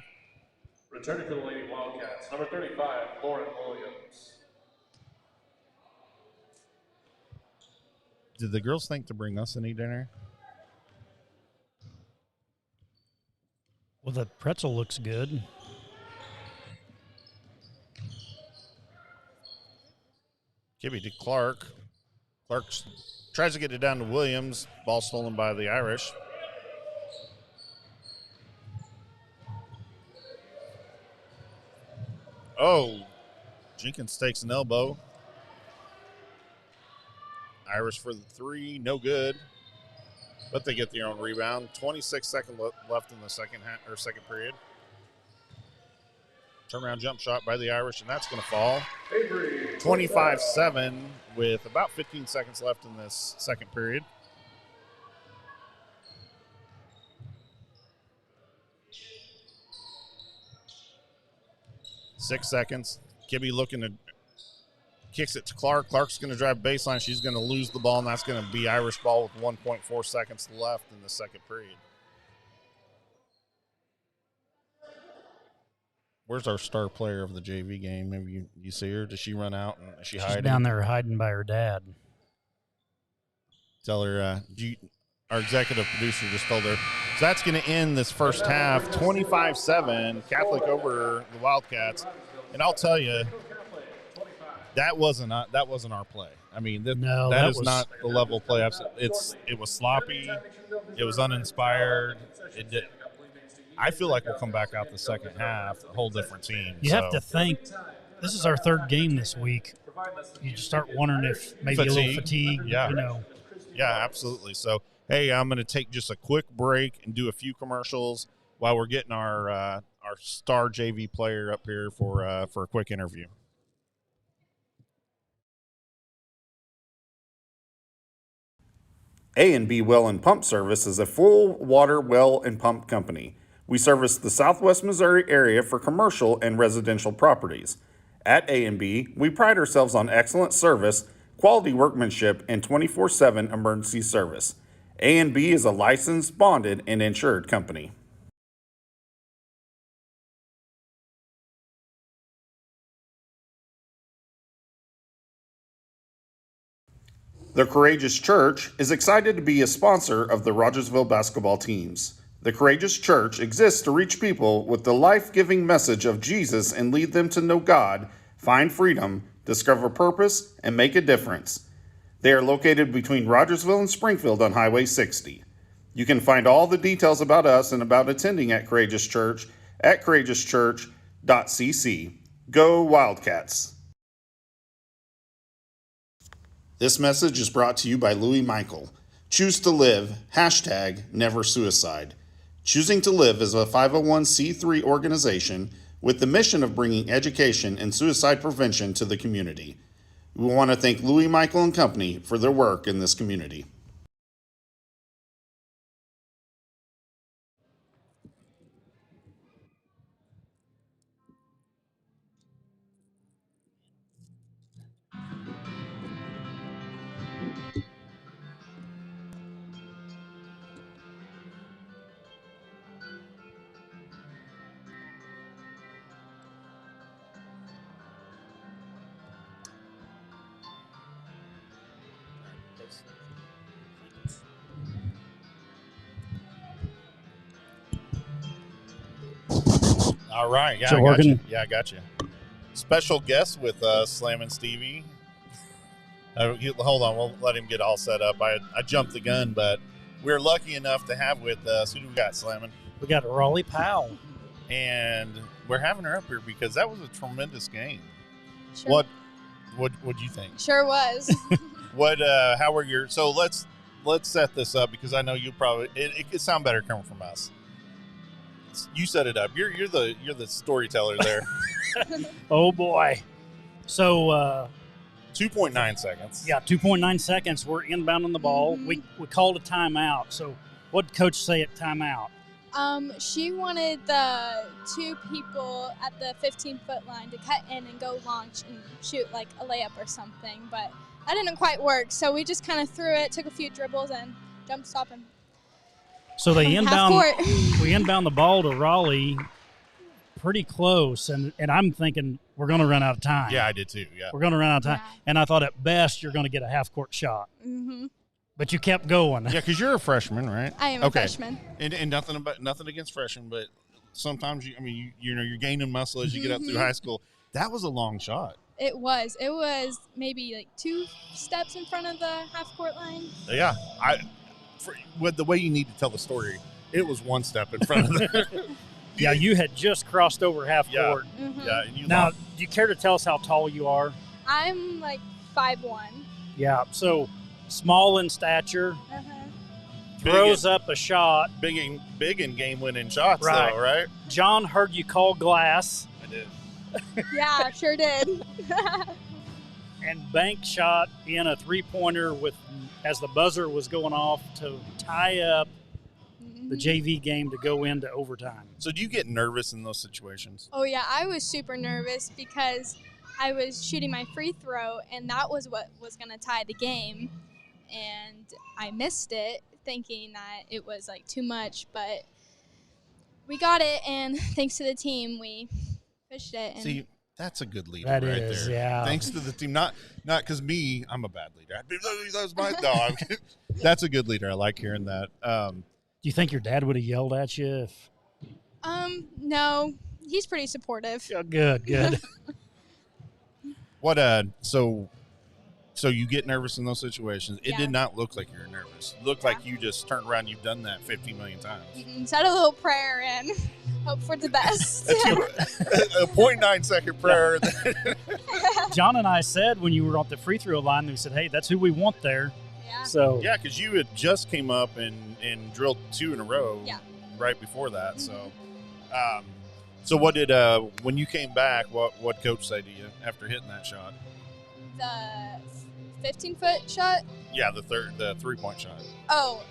Returning to the Lady Wildcats, number 35, Lauren Williams. Did the girls think to bring us any dinner? Well, the pretzel looks good. Kibbe to Clark. Clark tries to get it down to Williams. Ball stolen by the Irish. Oh, Jenkins takes an elbow. Irish for the three, no good. But they get their own rebound. 26 seconds left in the second period. Turnaround jump shot by the Irish, and that's going to fall. 25-7 with about 15 seconds left in this second period. Six seconds. Kibbe looking to kicks it to Clark. Clark's going to drive baseline. She's going to lose the ball, and that's going to be Irish ball with 1.4 seconds left in the second period. Where's our star player of the JV game? Maybe you see her. Does she run out? And is she hiding? She's down there hiding by her dad. Tell her, our executive producer just told her. So that's going to end this first half, 25-7, Catholic over the Wildcats. And I'll tell you, that wasn't our play. I mean, that is not the level of play. It was sloppy. It was uninspired. I feel like we'll come back out the second half, a whole different team. You have to think, this is our third game this week. You just start wondering if maybe a little fatigue, Yeah, Yeah, absolutely. So, hey, I'm going to take just a quick break and do a few commercials while we're getting our star JV player up here for a quick interview. A&B Well and Pump Service is a full water well and pump company. We service the Southwest Missouri area for commercial and residential properties. At A&B, we pride ourselves on excellent service, quality workmanship, and 24/7 emergency service. A&B is a licensed, bonded, and insured company. The Courageous Church is excited to be a sponsor of the Rogersville basketball teams. The Courageous Church exists to reach people with the life-giving message of Jesus and lead them to know God, find freedom, discover purpose, and make a difference. They are located between Rogersville and Springfield on Highway 60. You can find all the details about us and about attending at Courageous Church at courageouschurch.cc. Go Wildcats! This message is brought to you by Louis Michael. Choose to live, #NeverSuicide. Choosing to Live is a 501c3 organization with the mission of bringing education and suicide prevention to the community. We want to thank Louis Michael and Company for their work in this community. All right. Yeah, So I got working? you. Yeah, I got you. Special guest with Slam and Stevie. Hold on. We'll let him get all set up. I jumped the gun, but we're lucky enough to have with us. Who do we got, Slamming? We got Raleigh Powell. And we're having her up here because that was a tremendous game. Sure. What'd you think? Sure was. How were your? So let's set this up because I know you probably it could sound better coming from us. You set it up. You're the storyteller there. Oh boy. So 2.9 seconds. yeah, 2.9 seconds. We're inbounding the ball. Mhm. We called a timeout. So what did coach say at timeout? She wanted the two people at the 15-foot line to cut in and go launch and shoot like a layup or something, but that didn't quite work. So we just kind of threw it, took a few dribbles, and jump stop him. So they Half inbound. court. We inbound the ball to Raleigh, pretty close, and I'm thinking we're going to run out of time. Yeah, I did too. Yeah. We're going to run out of time, Yeah. and I thought at best you're going to get a half court shot, Mm-hmm. but you kept going. Yeah, because you're a freshman, right? I am a freshman. And nothing against freshmen, but sometimes you're gaining muscle as you get up through high school. That was a long shot. It was maybe like 2 steps in front of the half-court line. Yeah, with the way you need to tell the story, it was 1 step in front of the. Yeah, you had just crossed over half court. Mm-hmm. Yeah, and you Now, do you care to tell us how tall you are? I'm like 5'1". Yeah, so small in stature, Uh-huh. throws up a shot. big in game-winning shots, Right. though, right? John heard you call glass I did. Yeah, sure did. and bank shot in a three-pointer as the buzzer was going off to tie up the JV game to go into overtime. So do you get nervous in those situations? Oh yeah, I was super nervous because I was shooting my free throw, and that was what was going to tie the game, and I missed it, thinking that it was like too much, but we got it, and thanks to the team, we pushed it. And See, that's a good leader That right is, there. yeah. Thanks to the team, not because me, I'm a bad leader. That's my no. That's a good leader. I like hearing that. Do you think your dad would have yelled at you if? No, he's pretty supportive. Oh, good. What so you get nervous in those situations. It Yeah. did not look like you were nervous. It looked like you just turned around. You've done that 50 million times. Said a little prayer and hope for the best. A 0.9 second prayer. John and I said when you were on the free throw line, we said, "Hey, that's who we want there." Yeah. So Yeah, because you had just came up and drilled 2 in a row. Yeah. Right before that. So what did when you came back? What coach say to you after hitting that shot? The 15-foot shot. Yeah, the 3-point shot. Oh,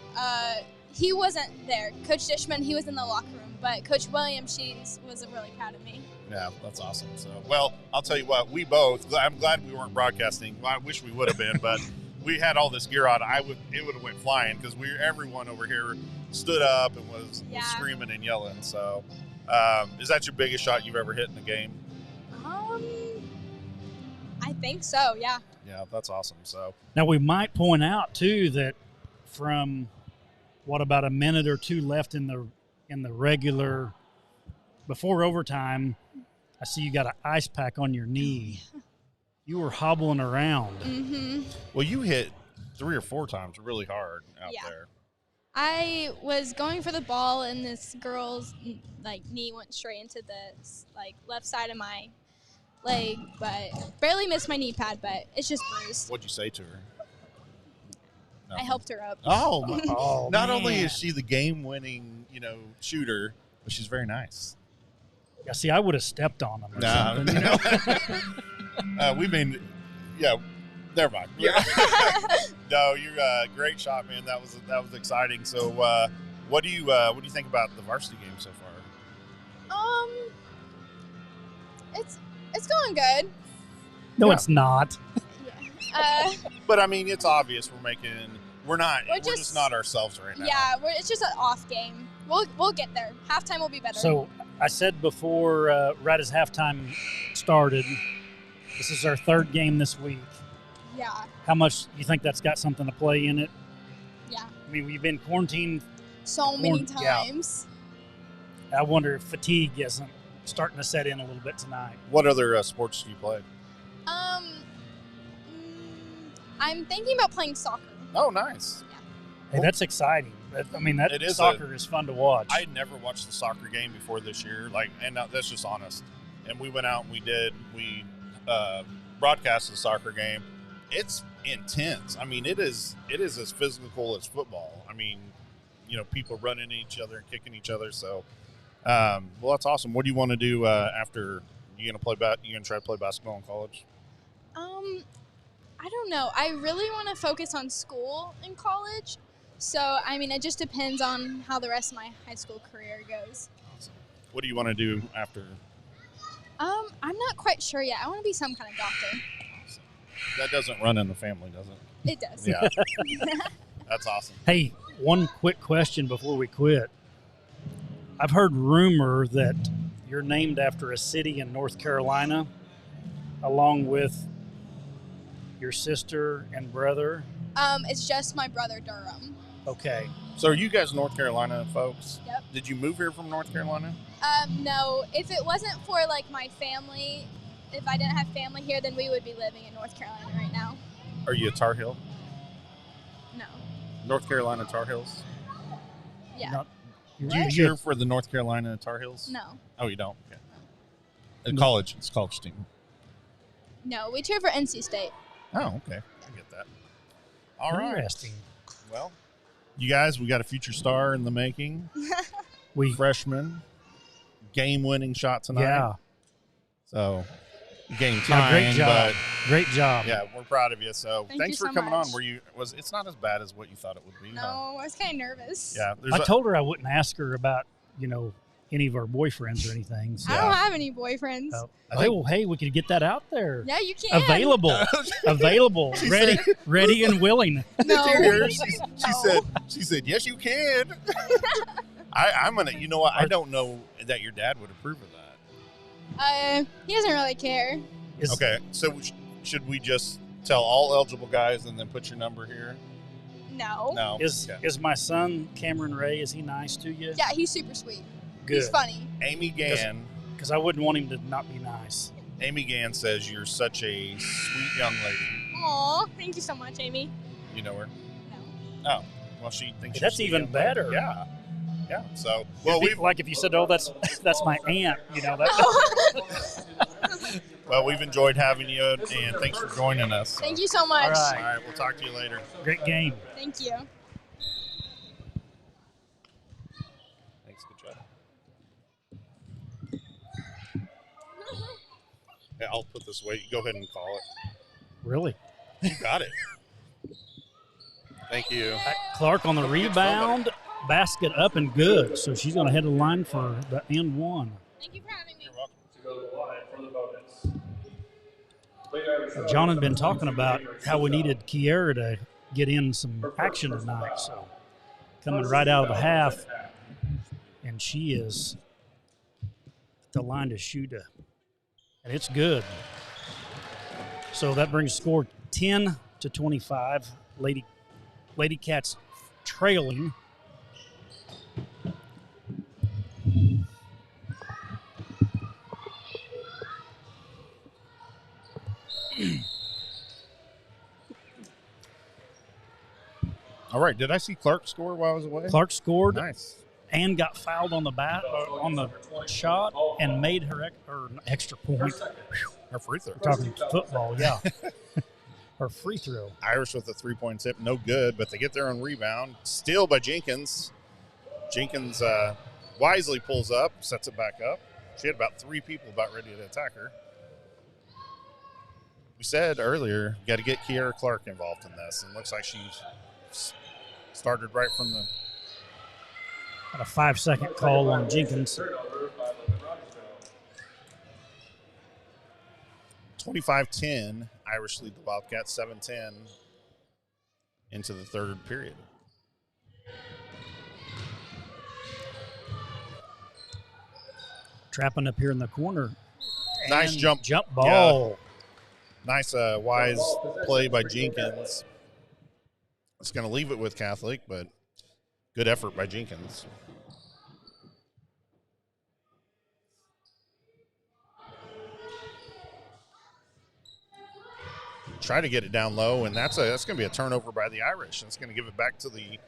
he wasn't there. Coach Dishman, he was in the locker room, but Coach Williams, was really proud of me. Yeah, that's awesome. So, well, I'll tell you what, I'm glad we weren't broadcasting. Well, I wish we would have been, but we had all this gear on. It would have went flying because everyone over here stood up and was screaming and yelling. So, is that your biggest shot you've ever hit in a game? I think so. Yeah. Yeah, that's awesome. So now we might point out too that from about a minute or two left in the regular before overtime, I see you got an ice pack on your knee. You were hobbling around. Mm-hmm. Well, you hit 3 or 4 times really hard out Yeah. there. I was going for the ball, and this girl's knee went straight into the left side of my leg, but barely missed my knee pad, but it's just bruised. What'd you say to her? I helped her up. Oh, not man. only is she the game-winning, shooter, but she's very nice. Yeah, see, I would have stepped on them or something. Never mind. Yeah. No, you're a great shot, man. That was exciting. So, what do you think about the varsity game so far? It's going good. No, Yeah. It's not. Yeah. But I mean, it's obvious we're just just not ourselves right now. Yeah, it's just an off game. We'll get there. Halftime will be better. So I said before, right as halftime started, this is our 3rd game this week. yeah, How much do you think that's got something to play in it? yeah. I mean, we've been quarantined. So many Yeah. times. I wonder if fatigue isn't starting to set in a little bit tonight. What other sports do you play? I'm thinking about playing soccer. Oh, nice. Hey, that's exciting. I mean, It is soccer is fun to watch. I had never watched the soccer game before this year, and that's just honest. And we went out and we broadcast the soccer game. It's intense. I mean, it is as physical as football. I mean, people running at each other and kicking each other. So, well, that's awesome. What do you want to do after? You gonna try to play basketball in college? I don't know. I really want to focus on school in college. So, I mean, it just depends on how the rest of my high school career goes. Awesome. What do you want to do after? I'm not quite sure yet. I want to be some kind of doctor. That doesn't run in the family, does it? It does. Yeah. That's awesome. Hey, one quick question before we quit. I've heard rumor that you're named after a city in North Carolina, along with your sister and brother. It's just my brother Durham. Okay. So are you guys North Carolina folks? Yep. Did you move here from North Carolina? No, if it wasn't for my family if I didn't have family here, then we would be living in North Carolina right now. Are you a Tar Heel? No. North Carolina Tar Heels? Yeah. Do you cheer for the North Carolina Tar Heels? No. Oh, you don't? Okay. It's college team. No, we cheer for NC State. Oh, okay. I get that. All right. Interesting. Well, you guys, we got a future star in the making. Freshman. Game-winning shot tonight. Yeah. So, game time. Great job. But great job. yeah, we're proud of you. So, thanks for so coming much. on. It's not as bad as what you thought it would be. No, Huh? I was kind of nervous. Yeah. I told her I wouldn't ask her about, any of our boyfriends or anything. So. I don't have any boyfriends. Hey, we could get that out there. Yeah, you can. Available, ready and willing. No. She said, yes, you can. I'm gonna. You know what? I don't know that your dad would approve of that. He doesn't really care. Okay, so should we just tell all eligible guys and then put your number here? No. Is my son Cameron Ray? Is he nice to you? Yeah, he's super sweet. Good. He's funny. Amy Gann. Because I wouldn't want him to not be nice. Amy Gann says you're such a sweet young lady. Aw, thank you so much, Amy. You know her? No. Oh, well, she thinks That's you're even better. Yeah. Yeah. So, like if you said, "Oh, that's my aunt," Well, we've enjoyed having you, and thanks for joining us. Thank you so much. All All right, we'll talk to you later. Great game. Thank you. Thanks. Good job. Yeah, I'll put this away. Go ahead and call it. Really? You got it. Thank you. Clark on the rebound. Basket up and good. So she's going to head the line for the and one. Thank you for having me. You're welcome. To go to the line for the bonus. John had been talking about how we needed Kiera to get in some action tonight. So coming right out of the half, and she is at the line to shoot and it's good. So that brings the score 10-25. Lady Cats trailing. All right. Did I see Clark score while I was away? Clark scored. Nice. And got fouled on the on the shot and made her extra point. Her free throw. We're talking football, yeah. Her free throw. Irish with a three-point tip, no good, but they get their own rebound. Steal by Jenkins. Jenkins wisely pulls up, sets it back up. She had about three people about ready to attack her. We said earlier, you got to get Kiera Clark involved in this, and it looks like she's started right from the. Got a 5-second call on Jenkins. 25-10, Irish lead the Wildcats 7-10 into the third period. Trapping up here in the corner. Nice jump ball. Yeah. Nice wise play by Jenkins. It's going to leave it with Catholic, but good effort by Jenkins. Try to get it down low, and that's going to be a turnover by the Irish. It's going to give it back to the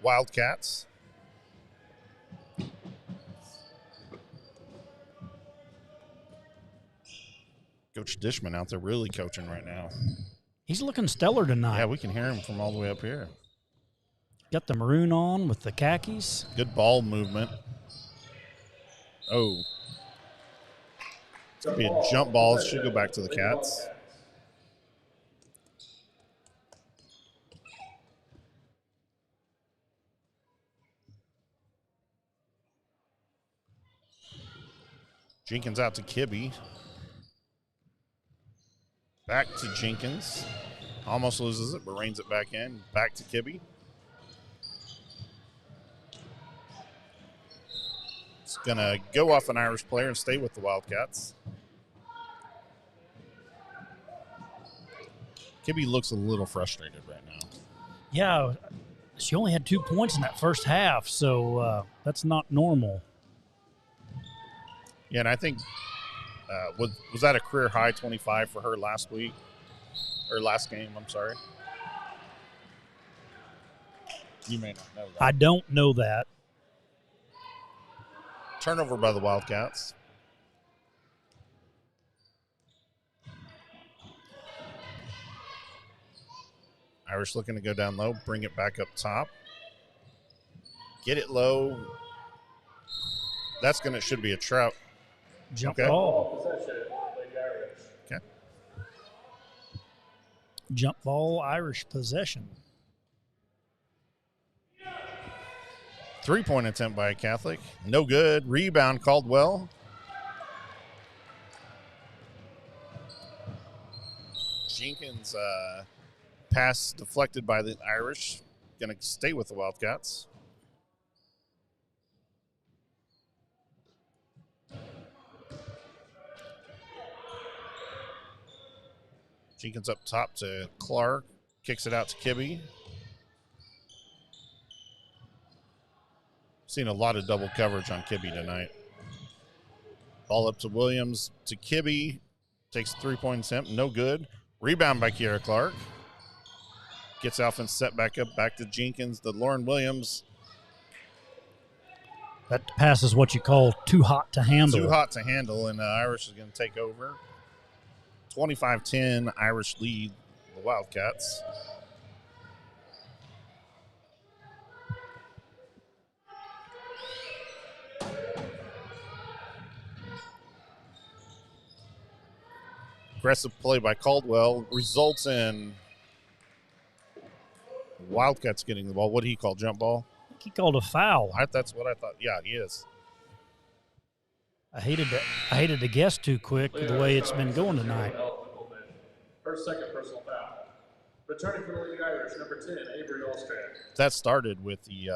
Wildcats. Coach Dishman out there really coaching right now. He's looking stellar tonight. Yeah, we can hear him from all the way up here. Got the maroon on with the khakis. Good ball movement. Oh. It's going to be a jump ball. It should go back to the Cats. Jenkins out to Kibbe. Back to Jenkins. Almost loses it, but reins it back in. Back to Kibbe. It's going to go off an Irish player and stay with the Wildcats. Kibbe looks a little frustrated right now. Yeah, she only had 2 points in that first half, so that's not normal. Yeah, and I think Was that a career high 25 for her last week? Or last game, I'm sorry. You may not know that. I don't know that. Turnover by the Wildcats. Irish looking to go down low, bring it back up top. Get it low. That's going to, should be a trout. Jump Okay. ball. Possession, Lady Irish. Okay. Jump ball, Irish possession. 3-point attempt by a Catholic. No good. Rebound, Caldwell. Jenkins pass deflected by the Irish. Going to stay with the Wildcats. Jenkins up top to Clark. Kicks it out to Kibbe. Seen a lot of double coverage on Kibbe tonight. Ball up to Williams to Kibbe. Takes a 3-point attempt. No good. Rebound by Kiera Clark. Gets offense set back up. Back to Jenkins. To Lauren Williams. That pass is what you call too hot to handle. Too hot to handle, and Irish is going to take over. 25-10, Irish lead the Wildcats. Aggressive play by Caldwell results in Wildcats getting the ball. What did he call? Jump ball? He called a foul. That's what I thought. Yeah, he is. I hated to guess too quick the way it's been going tonight. Her second personal foul. Returning for the Lady Irish, number 10, Avery Allstrand. That started with the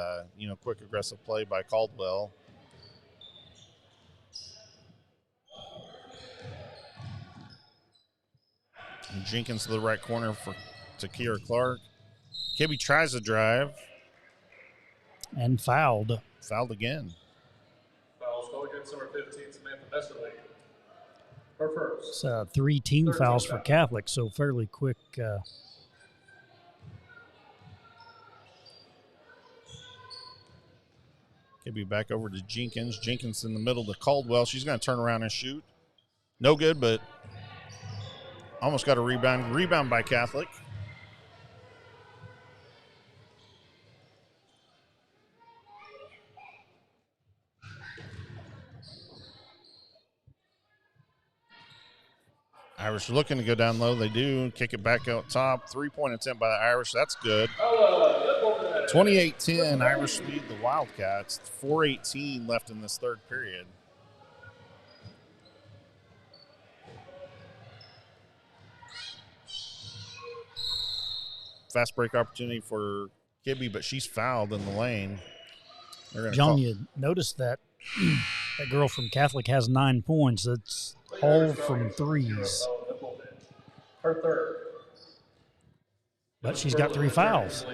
quick aggressive play by Caldwell. And Jenkins to the right corner to Kiera Clark. Kibbe tries to drive. And fouled. Fouled again. Fouls called against number 15, Samantha Messerly. Her first. It's 3 team fouls for Catholic, so fairly quick. Kibbe back over to Jenkins. Jenkins in the middle to Caldwell. She's going to turn around and shoot. No good, but almost got a rebound. Rebound by Catholic. Irish looking to go down low. They do. Kick it back out top. 3-point attempt by the Irish. That's good. 28-10. Irish lead the Wildcats. 4:18 left in this third period. Fast break opportunity for Kibbe, but she's fouled in the lane. John, you noticed that that girl from Catholic has 9 points. That's all from threes. Her third. But she's got 3 fouls.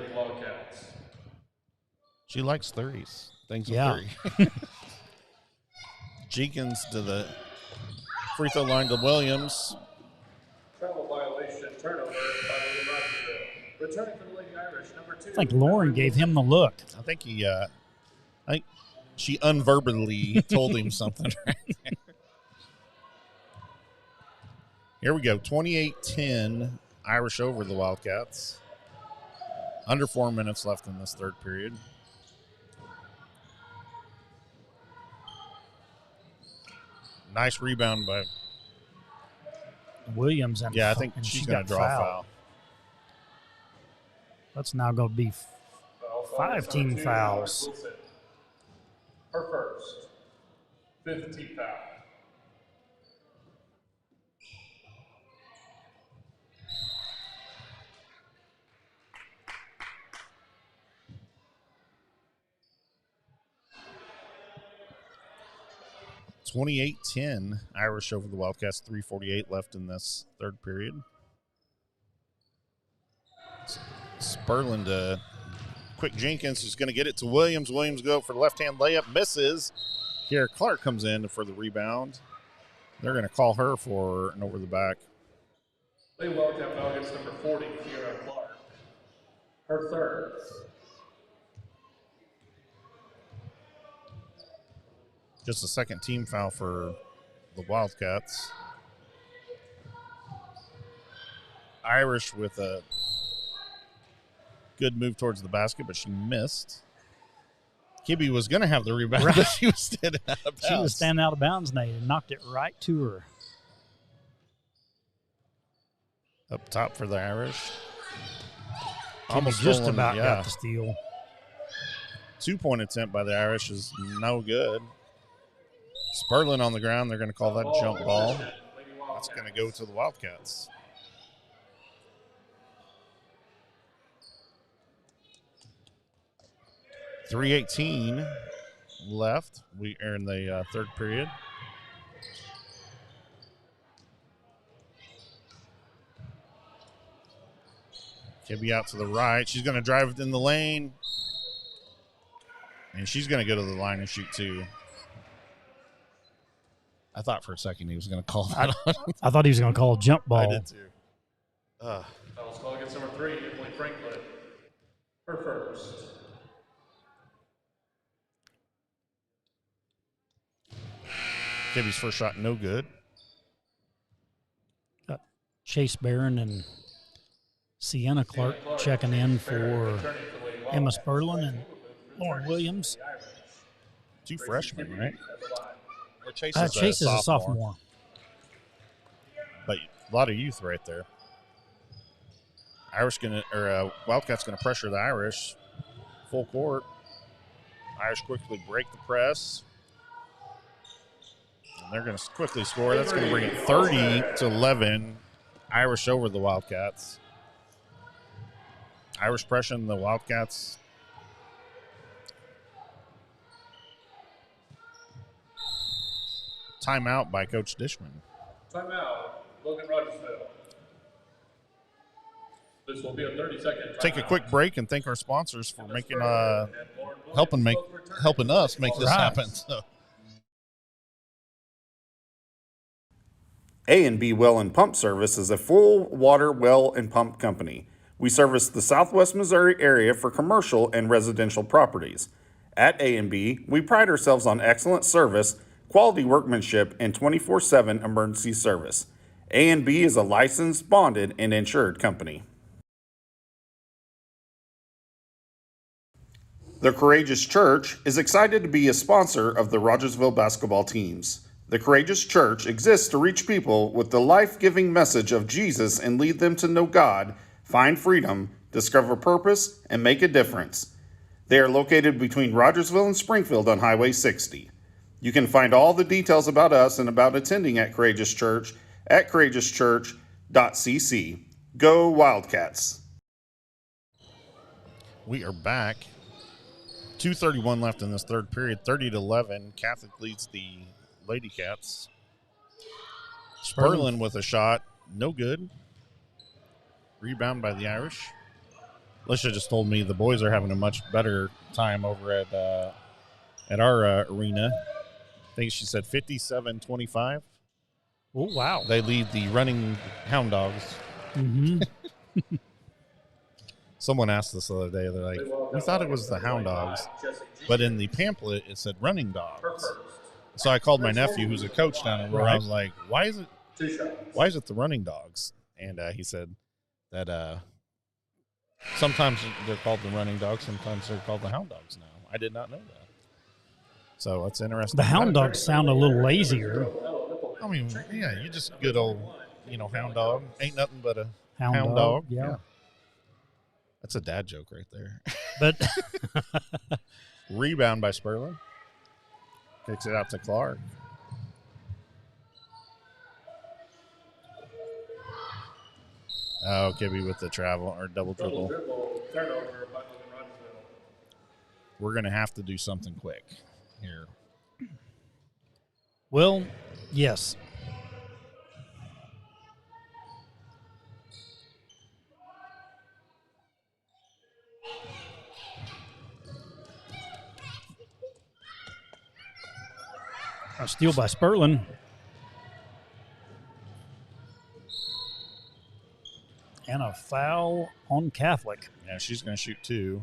She likes threes. Things with Yeah. 3. Jenkins to the free throw line to Williams. Travel violation, turnover by the Rogersville. Returning for the Lady Irish, number 2. I think Lauren gave him the look. I think she unverbally told him something right there. Here we go. 28-10, Irish over the Wildcats. Under 4 minutes left in this third period. Nice rebound by Williams. And I think and she's she going to got draw a fouled. foul. That's now going to be 5 team fouls. Her first. 5th team foul. $28-10, Irish over the Wildcats. 3:48 left in this third period. Spurlin to quick Jenkins, who's going to get it to Williams. Williams go for the left-hand layup, misses. Kiera Clark comes in for the rebound. They're going to call her for an over the back. Lady Wildcat foul against number 40, Kiara Clark. Her third. Just a second team foul for the Wildcats. Irish with a good move towards the basket, but she missed. Kibbe was going to have the rebound, but she was standing out of bounds. She was standing out of bounds, Nate, and knocked it right to her. Up top for the Irish. Almost just about got the steal. 2-point attempt by the Irish is no good. Sperlin on the ground. They're going to call that a jump ball. That's going to go to the Wildcats. .318 left. We are in the third period. Kibbe out to the right. She's going to drive it in the lane. And she's going to go to the line and shoot too. I thought for a second he was going to call that on. I thought he was going to call a jump ball. I did too. Foul's call against number 3, Emily Franklin. Her first. Kibbe's first shot, no good. Got Chase Barron and Sienna Clark checking in for Emma Sperlin and Lauren Williams. 2 freshmen, right? Or Chase is a sophomore. But a lot of youth right there. Wildcats gonna pressure the Irish. Full court. Irish quickly break the press. And they're gonna quickly score. That's gonna bring it 30-11. Irish over the Wildcats. Irish pressing the Wildcats. Timeout by Coach Dishman. Timeout, Logan Rogersville. This will be a 30-second timeout. Take a quick break and thank our sponsors for making helping us make this happen. So. A&B Well and Pump Service is a full water well and pump company. We service the Southwest Missouri area for commercial and residential properties. At A&B, we pride ourselves on excellent service, quality workmanship, and 24/7 emergency service. A&B is a licensed, bonded, and insured company. The Courageous Church is excited to be a sponsor of the Rogersville basketball teams. The Courageous Church exists to reach people with the life-giving message of Jesus and lead them to know God, find freedom, discover purpose, and make a difference. They are located between Rogersville and Springfield on Highway 60. You can find all the details about us and about attending at Courageous Church at courageouschurch.cc. Go Wildcats! We are back. 2:31 left in this third period. 30-11. Catholic leads the LadyCats. Sperlin with a shot. No good. Rebound by the Irish. Alicia just told me the boys are having a much better time over at our arena. I think she said 57-25. Oh, wow. They lead the running Hound Dogs. Mm-hmm. Someone asked this the other day. They're like, we thought it was the Hound Dogs, but in the pamphlet it said Running Dogs. So I called my nephew, who's a coach down in Aurora. I was like, why is it the Running Dogs? And he said that sometimes they're called the Running Dogs, sometimes they're called the Hound Dogs now. I did not know that. So it's interesting. The Hound Dogs sound a little lazier. I mean, yeah, you just good old, Hound Dog. Ain't nothing but a Hound dog. Yeah. That's a dad joke right there. But rebound by Sperlin. Kicks it out to Clark. Oh, Kibbe with the travel or double dribble. Turnover by Logan Rogersville. We're going to have to do something quick here. Well, yes. A steal by Sperlin. foul on Catholic. Yeah, she's going to shoot 2.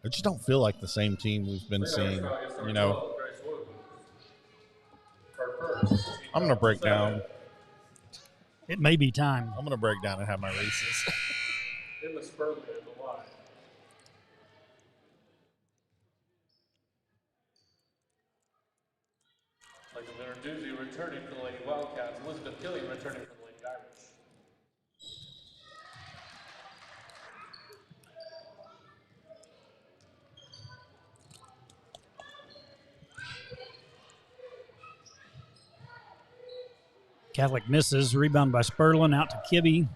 I just don't feel like the same team we've been seeing. You know, I'm going to break down. It may be time. I'm going to break down and have my races. In the Spurley at the line. Like the Narduzzi returning for the Lady Wildcats. Elizabeth Killian returning for the Lady Irish. Catholic misses. Rebound by Spurlin. Out to Kibbe.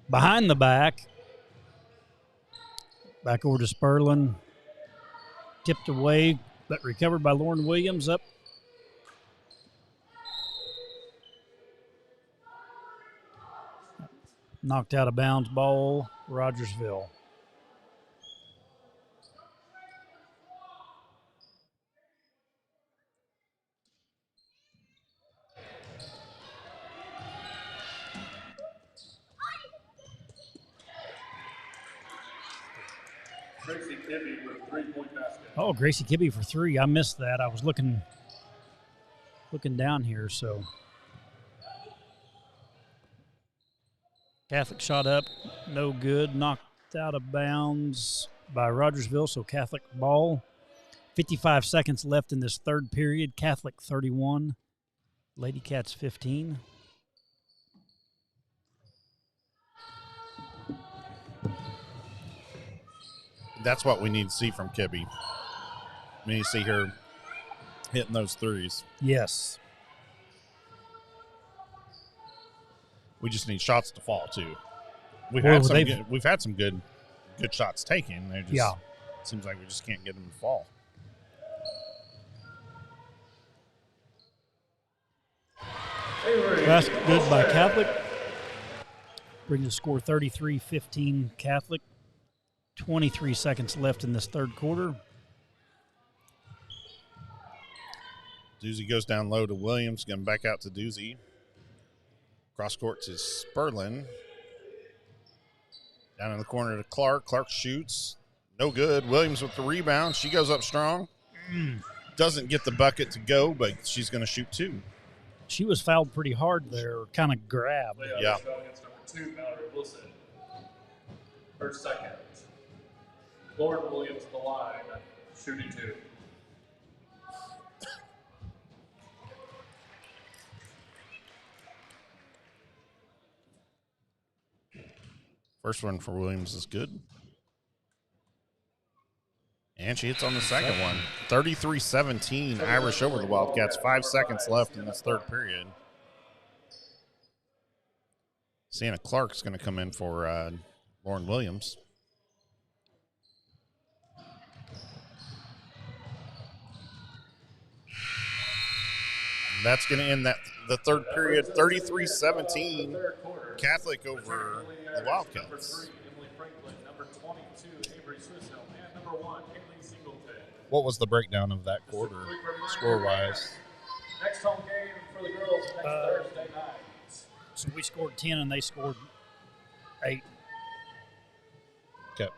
Behind the back. Back over to Spurlin. Tipped away, but recovered by Lauren Williams. Up. Knocked out of bounds ball, Rogersville. Gracie Kibbe with 3-point basket. Oh, Gracie Kibbe for 3. I missed that. I was looking down here, so. Catholic shot up, no good. Knocked out of bounds by Rogersville, so Catholic ball. 55 seconds left in this third period. Catholic 31, Lady Cats 15. That's what we need to see from Kibbe. We need to see her hitting those threes. Yes. We just need shots to fall too. We've had some good shots taken. They just seems like we just can't get them to fall. Basket good by Catholic. Brings the score 33-15 Catholic. 23 seconds left in this third quarter. Doozy goes down low to Williams, going back out to Doozy. Cross court to Spurlin. Down in the corner to Clark. Clark shoots. No good. Williams with the rebound. She goes up strong. Doesn't get the bucket to go, but she's going to shoot 2. She was fouled pretty hard there, kind of grabbed. Yeah. Against number 2, Mallory Wilson. Her second. Lauren Williams to the line, shooting 2. First one for Williams is good. And she hits on the second one. 33-17, Irish over the Wildcats. 5 seconds left in this third period. Sienna Clark's going to come in for Lauren Williams. That's going to end the third period, 33-17, Catholic over the Wildcats. What was the breakdown of that quarter, score-wise? Next home game for the girls next Thursday night. So we scored 10 and they scored 8. Okay.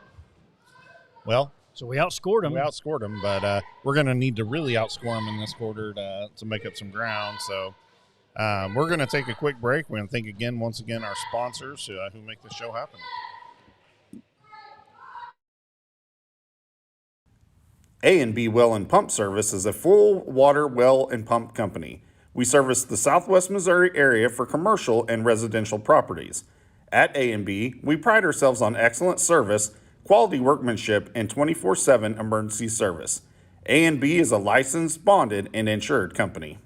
Well, so we outscored them. We outscored them, but we're going to need to really outscore them in this quarter to make up some ground. So we're going to take a quick break. We're going to thank once again our sponsors who make this show happen. A&B Well and Pump Service is a full water well and pump company. We service the Southwest Missouri area for commercial and residential properties. At A&B, we pride ourselves on excellent service, quality workmanship, and 24/7 emergency service. A&B is a licensed, bonded, and insured company.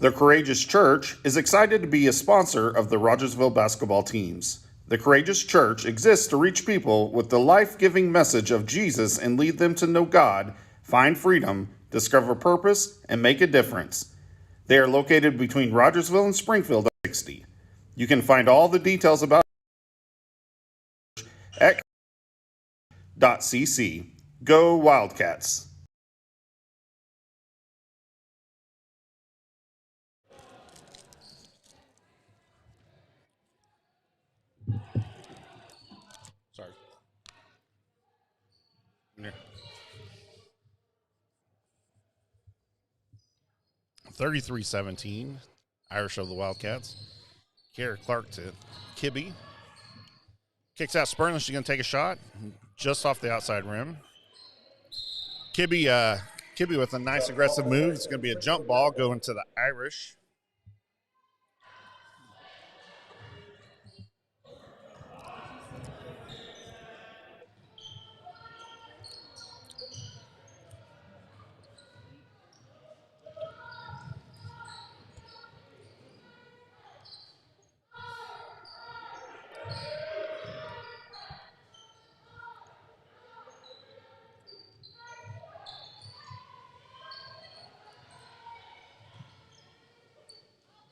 The Courageous Church is excited to be a sponsor of the Rogersville basketball teams. The Courageous Church exists to reach people with the life-giving message of Jesus and lead them to know God, find freedom, discover purpose, and make a difference. They are located between Rogersville and Springfield at 60. You can find all the details about at .cc. Go Wildcats! Sorry. Yeah. 33-17. Irish of the Wildcats. Kiera Clark to Kibbe. Kicks out Spurlin. She's going to take a shot just off the outside rim. Kibbe with a nice aggressive move. It's going to be a jump ball going to the Irish.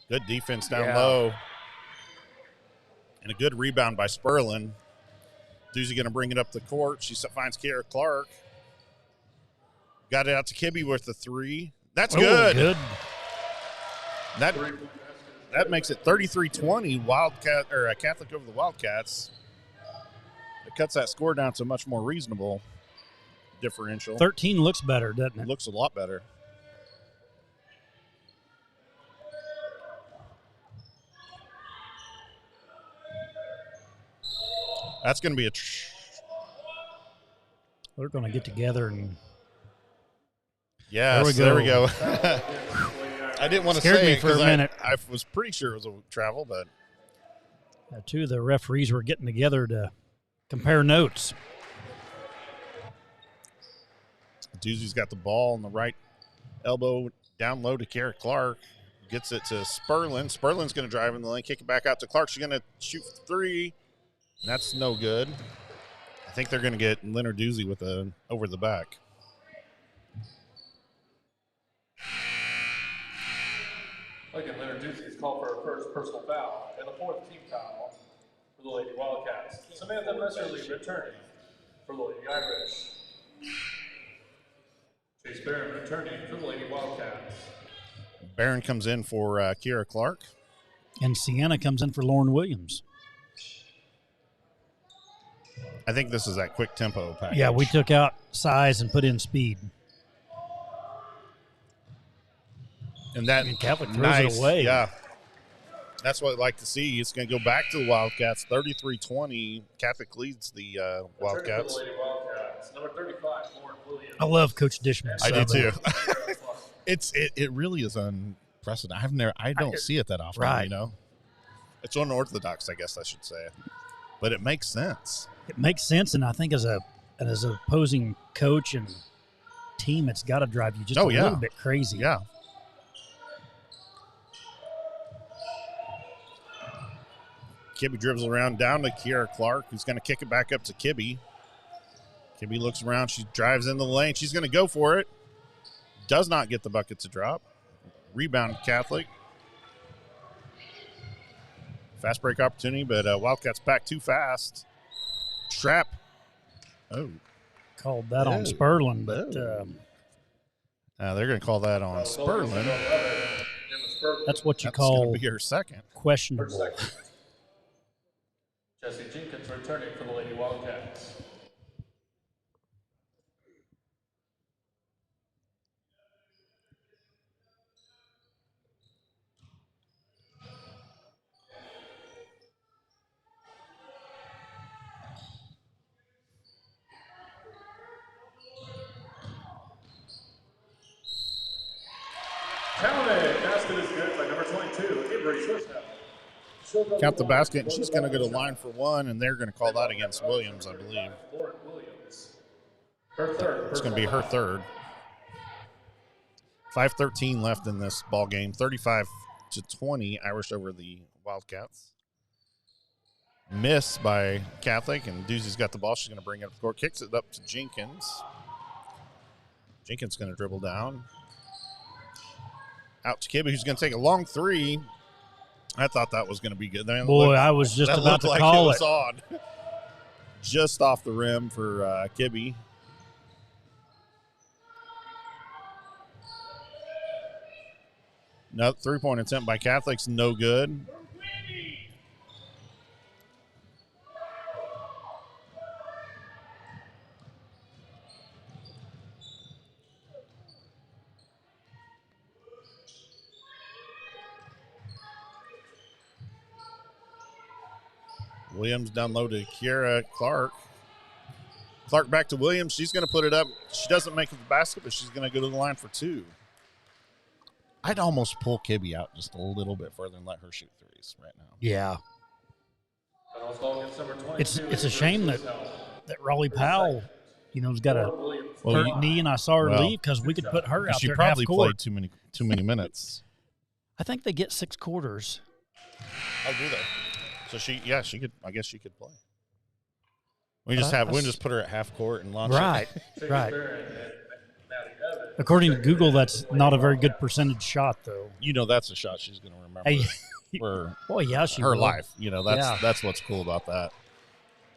Good defense down low. And a good rebound by Spurlin. Doozy going to bring it up the court. She finds Kiera Clark. Got it out to Kibbe with the three. That's good. That makes it 33-20. Wildcat or Catholic over the Wildcats. It cuts that score down to a much more reasonable differential. 13 looks better, doesn't it? It looks a lot better. That's going to be they're going to get together and. Yes, there we go. I didn't want to say me for a minute. I was pretty sure it was a travel, but. Two of the referees were getting together to compare notes. Doozy's got the ball on the right elbow down low to Kiera Clark. Gets it to Spurlin. Spurlin's going to drive in the lane, kick it back out to Clark. She's going to shoot three. That's no good. I think they're going to get Leonard Doozy with a over the back. Again, Leonard Doozy is called for her first personal foul and the fourth team foul for the Lady Wildcats. Samantha Messerly returning for the Lady Irish. Chase Barron returning for the Lady Wildcats. Barron comes in for Kiera Clark. And Sienna comes in for Lauren Williams. I think this is that quick tempo package. Yeah, we took out size and put in speed. And that Catholic throws it away. Yeah. That's what I'd like to see. It's going to go back to the Wildcats. 33-20. Catholic leads the Wildcats. For the Lady Wildcats. Number 35, Lauren Williams. I love Coach Dishman. I do too. It really is unprecedented. I don't see it that often, right. You know. It's unorthodox, I guess I should say. But it makes sense. It makes sense, and I think as an opposing coach and team, it's got to drive you just a little bit crazy. Yeah. Kibbe dribbles around down to Kiera Clark, who's going to kick it back up to Kibbe. Kibbe looks around. She drives in the lane. She's going to go for it. Does not get the bucket to drop. Rebound Catholic. Fast break opportunity, but Wildcats back too fast. Trap. Oh. Called that on Spurlin, but they're going to call that on Spurlin. That's what you That's call going to be her second. Questionable. Jesse Jenkins returning for the Lady Wildcats. Counted. Basket is good by number 22, Avery Swissnell. Count the basket, and she's going to go to line for one, and they're going to call that against Williams, I believe. Lauren Williams. Her third. It's going to be her third. 5:13 left in this ball game. 35-20, Irish over the Wildcats. Miss by Catholic, and Doozy's got the ball. She's going to bring it up the court. Kicks it up to Jenkins. Jenkins going to dribble down. Out to Kibbe, who's going to take a long three. I thought that was going to be good. Boy, I was just about to call it. On. Just off the rim for Kibbe. No, three-point attempt by Catholic's no good. Williams down low to Kiera Clark. Clark back to Williams. She's going to put it up. She doesn't make the basket, but she's going to go to the line for 2. I'd almost pull Kibbe out just a little bit further and let her shoot threes right now. Yeah. It's a shame that Raleigh Powell, has got a hurt knee, and I saw her leave because we could put her out there half court. She probably played too many minutes. I think they get 6 quarters. Oh, do they? So she could. I guess she could play. We just put her at half court and launch it. Right. According to Google, that's not a very good percentage shot, though. That's a shot she's going to remember for her life. That's what's cool about that.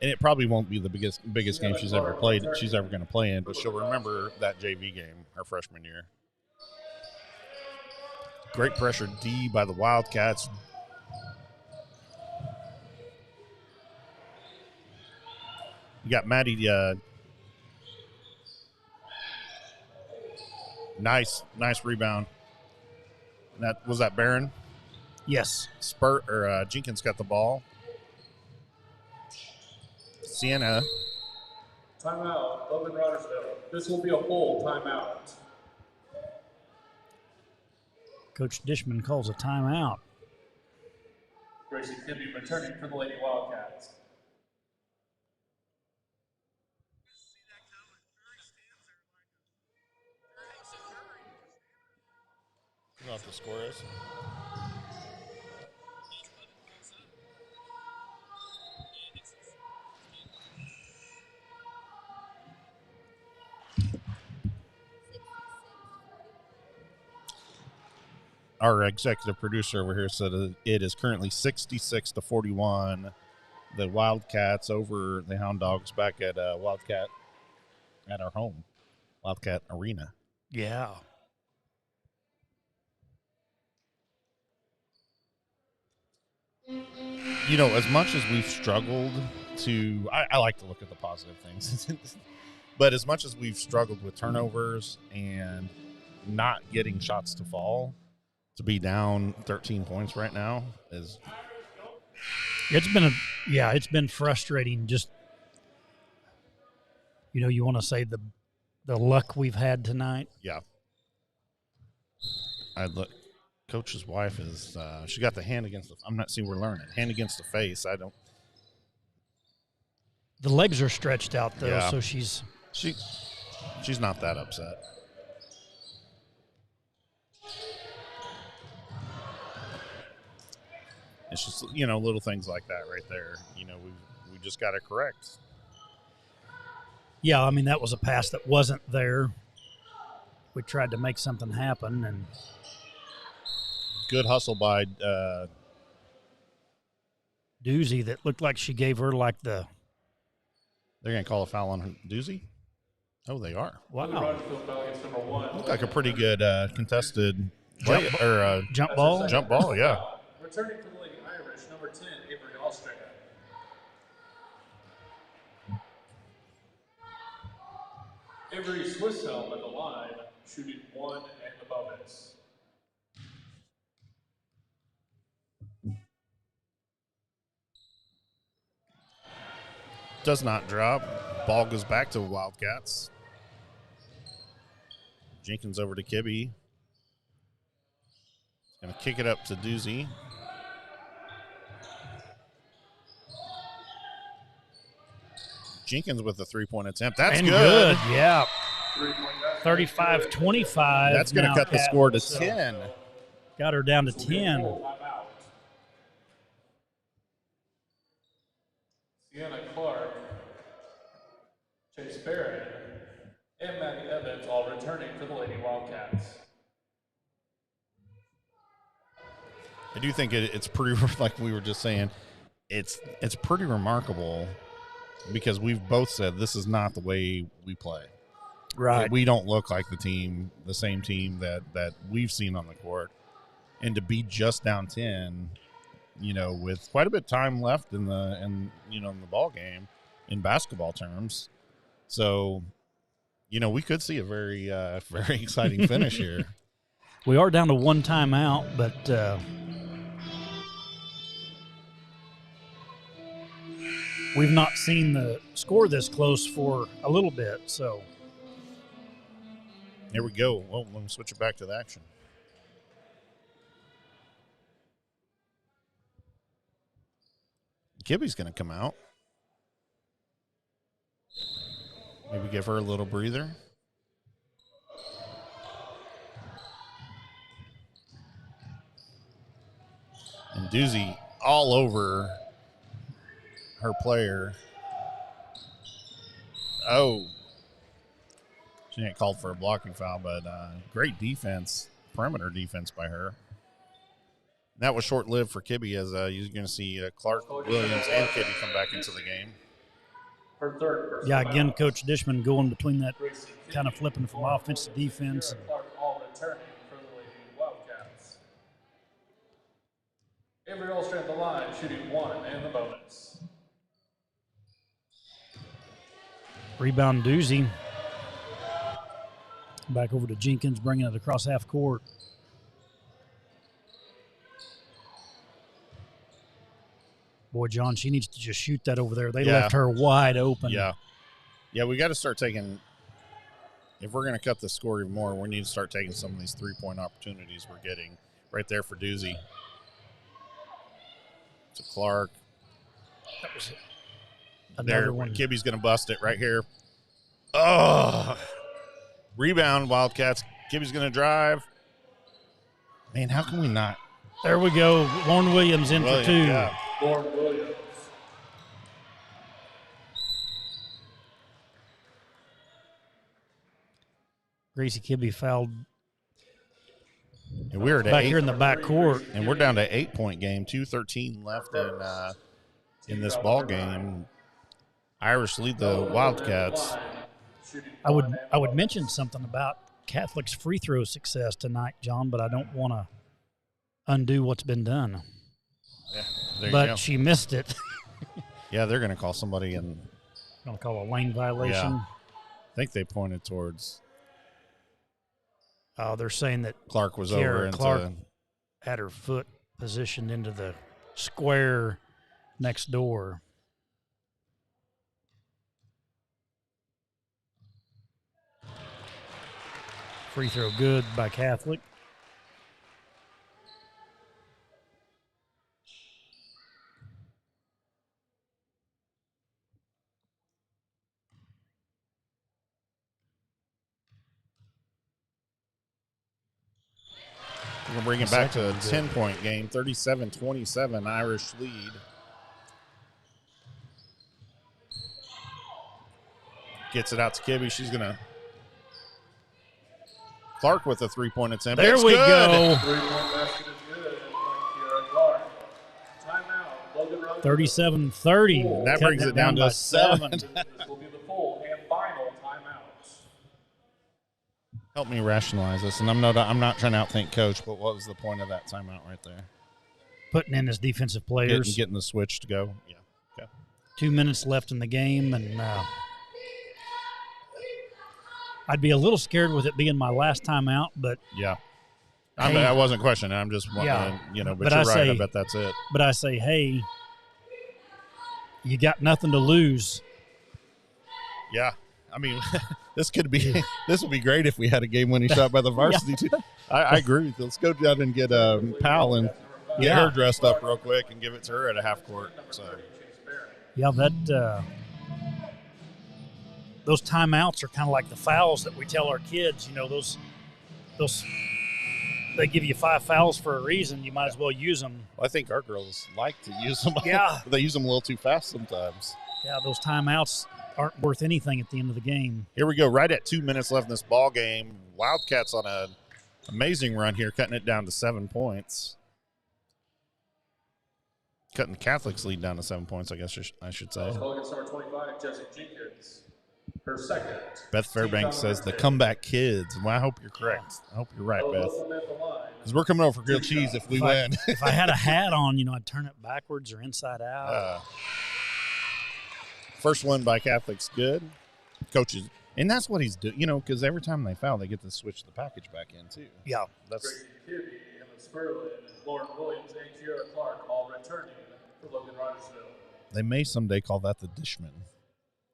And it probably won't be the biggest game she's ever played. She's ever going to play in, but she'll remember that JV game her freshman year. Great pressure D by the Wildcats. You got Maddie. Nice rebound. Was that Barron? Yes. Jenkins got the ball. Sienna. Timeout, Logan Rogersville. This will be a full timeout. Coach Dishman calls a timeout. Gracie Kibbe returning for the Lady Wildcats. You know what the score is? Our executive producer over here said it is currently 66-41. The Wildcats over the Hound Dogs back at Wildcat at our home, Wildcat Arena. Yeah. As much as we've struggled to, I like to look at the positive things, but as much as we've struggled with turnovers and not getting shots to fall, to be down 13 points right now is. It's been frustrating. Just, you want to say the luck we've had tonight. Yeah. Coach's wife is, she got the hand against I'm not seeing we're learning. Hand against the face. The legs are stretched out, though, yeah. So she's not that upset. It's just, little things like that right there. We just got to correct. Yeah, that was a pass that wasn't there. We tried to make something happen, and good hustle by Doozy that looked like she gave her like the. They're going to call a foul on Doozy? Oh, they are. Wow. Looked like a pretty good contested jump ball. Jump ball, yeah. Returning for the Lady Irish, number 10, Avery Austria. Avery Swisshelm at the line, shooting 1 and above it. Does not drop. Ball goes back to Wildcats. Jenkins over to Kibbe. Going to kick it up to Doozy. Jenkins with a three-point attempt. That's good. Yeah. 35-25. That's going to cut the score to 10. Got her down to 10. Sienna Clark, Chase Barron, and Maddie Evans all returning for the Lady Wildcats. I do think it's pretty, like we were just saying, it's pretty remarkable because we've both said this is not the way we play. Right. We don't look like the same team that we've seen on the court. And to be just down 10, with quite a bit of time left in the ball game in basketball terms. So, we could see a very, very exciting finish here. We are down to one timeout, but we've not seen the score this close for a little bit. So here we go. Well, let me switch it back to the action. Kibby's going to come out. Maybe give her a little breather. And Doozy all over her player. Oh. She ain't called for a blocking foul, but great defense, perimeter defense by her. That was short-lived for Kibby, as you're going to see Clark, Williams, and Kibby come back into the game. Yeah, again, Coach Dishman going between that, kind of flipping from offense to defense. All returning for the Lady Wildcats. Avery Ulster at the line, shooting 1 and the bonus. Rebound Doozy. Back over to Jenkins, bringing it across half court. Boy, John, she needs to just shoot that over there. They left her wide open. Yeah. Yeah, we got to start taking – if we're going to cut the score even more, we need to start taking some of these three-point opportunities we're getting. Right there for Doozy. To Clark. That was another one. Kibby's going to bust it right here. Oh! Rebound, Wildcats. Kibby's going to drive. Man, how can we not? There we go. Lauren Williams in for 2. Yeah. Lauren Williams. Gracie Kibby fouled. And we're back here in the back court. And we're down to 8-point game. 2:13 left in this ball game. Irish lead the Wildcats. I would mention something about Catholic's free throw success tonight, John, but I don't want to undo what's been done. Yeah, but she missed it. Yeah, they're going to call somebody and going to call a lane violation. Yeah. I think they pointed towards. They're saying that Clark was over into. Clark had her foot positioned into the square next door. Free throw good by Catholic. We're going to bring it back to a 10-point game, 37-27, Irish lead. Gets it out to Kibby. She's going to. Clark with a three-point attempt. There we go. Three-point basket is good. Clark. Timeout. 37-30. That brings it down to 7. This will be the full and final timeout. Help me rationalize this, and I'm not trying to outthink Coach, but what was the point of that timeout right there? Putting in his defensive players. Getting the switch to go. Yeah. Okay. 2 minutes left in the game, and I'd be a little scared with it being my last timeout, but yeah, I wasn't questioning. I'm just wondering, But you're right. I bet that's it. But I say, hey, you got nothing to lose. Yeah, I mean, this would be great if we had a game-winning shot by the varsity too. I agree with you. Let's go down and get Powell and get her dressed up real quick and give it to her at a half court. So yeah, that. Those timeouts are kind of like the fouls that we tell our kids. Those they give you 5 fouls for a reason. You might as well use them. Well, I think our girls like to use them. Yeah. They use them a little too fast sometimes. Yeah, those timeouts aren't worth anything at the end of the game. Here we go. Right at 2 minutes left in this ball game. Wildcats on an amazing run here, cutting it down to 7 points. Cutting Catholic's lead down to 7 points, I guess I should say. Number 25, Jesse Jenkins. Her second. Beth Fairbanks says the comeback kids. Well, I hope you're correct. I hope you're right, Beth. Because we're coming over for grilled cheese if we win. If I had a hat on, I'd turn it backwards or inside out. First one by Catholic's good. Coaches. And that's what he's doing, because every time they foul, they get to switch the package back in, too. Yeah. Gracie Kibby, Emma Sperlin, Lauren Williams, and Kiera Clark all returning for Logan Rogersville. They may someday call that the Dishman.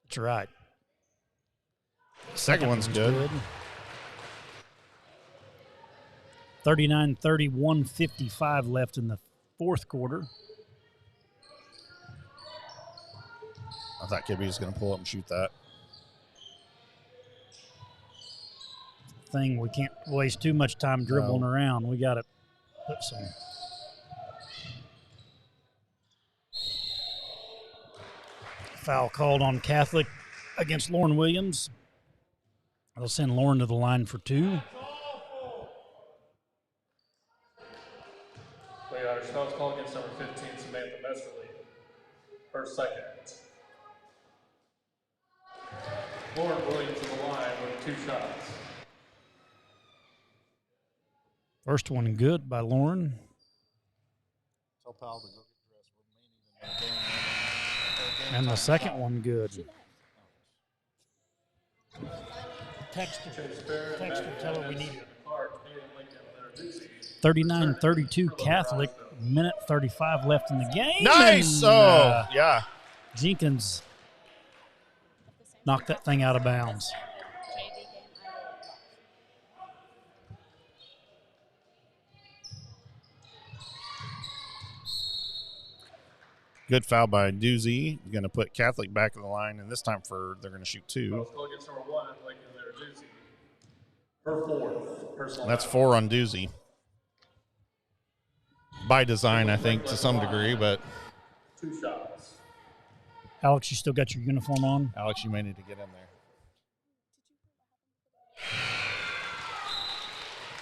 That's right. Second one's good. 39-30, 1:55 left in the fourth quarter. I thought Kibbe was going to pull up and shoot that. We can't waste too much time dribbling around. We got to put some. Foul called on Catholic against Lauren Williams. They'll send Lauren to the line for 2. Foul call against number 15, Samantha Messerly. Her second. Lauren Williams to the line with 2 shots. First one good by Lauren. Tell Pal to go get dressed. And the second one good. Text her, tell her we need it. 39-32 Catholic, minute 35 left in the game. Nice! And, yeah. Jenkins knocked that thing out of bounds. Good foul by Doozy. Going to put Catholic back in the line, and this time they're going to shoot 2. Foul against number 1, Doozy. Her 4th personal. That's 4 on Doozy. By design, I think, to some degree, but 2 shots. Alex, you still got your uniform on? Alex, you may need to get in there.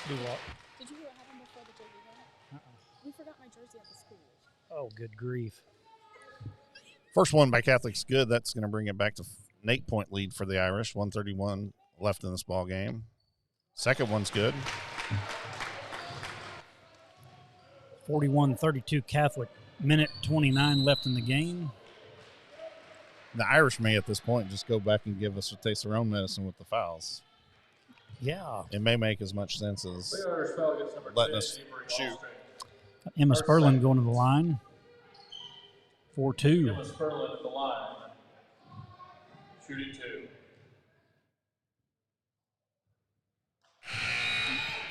Do what? Did you hear what happened before the JV game? We forgot my jersey at the school. Oh, good grief. First one by Catholic's good. That's going to bring it back to an 8-point lead for the Irish. 1:31 left in this ball game. Second one's good. 41-32 Catholic, minute 29 left in the game. The Irish may at this point just go back and give us a taste of their own medicine with the fouls. Yeah. It may make as much sense as letting us shoot. Emma Spurlin going to the line. 4-2. Emma Spurlin at the line. Shooting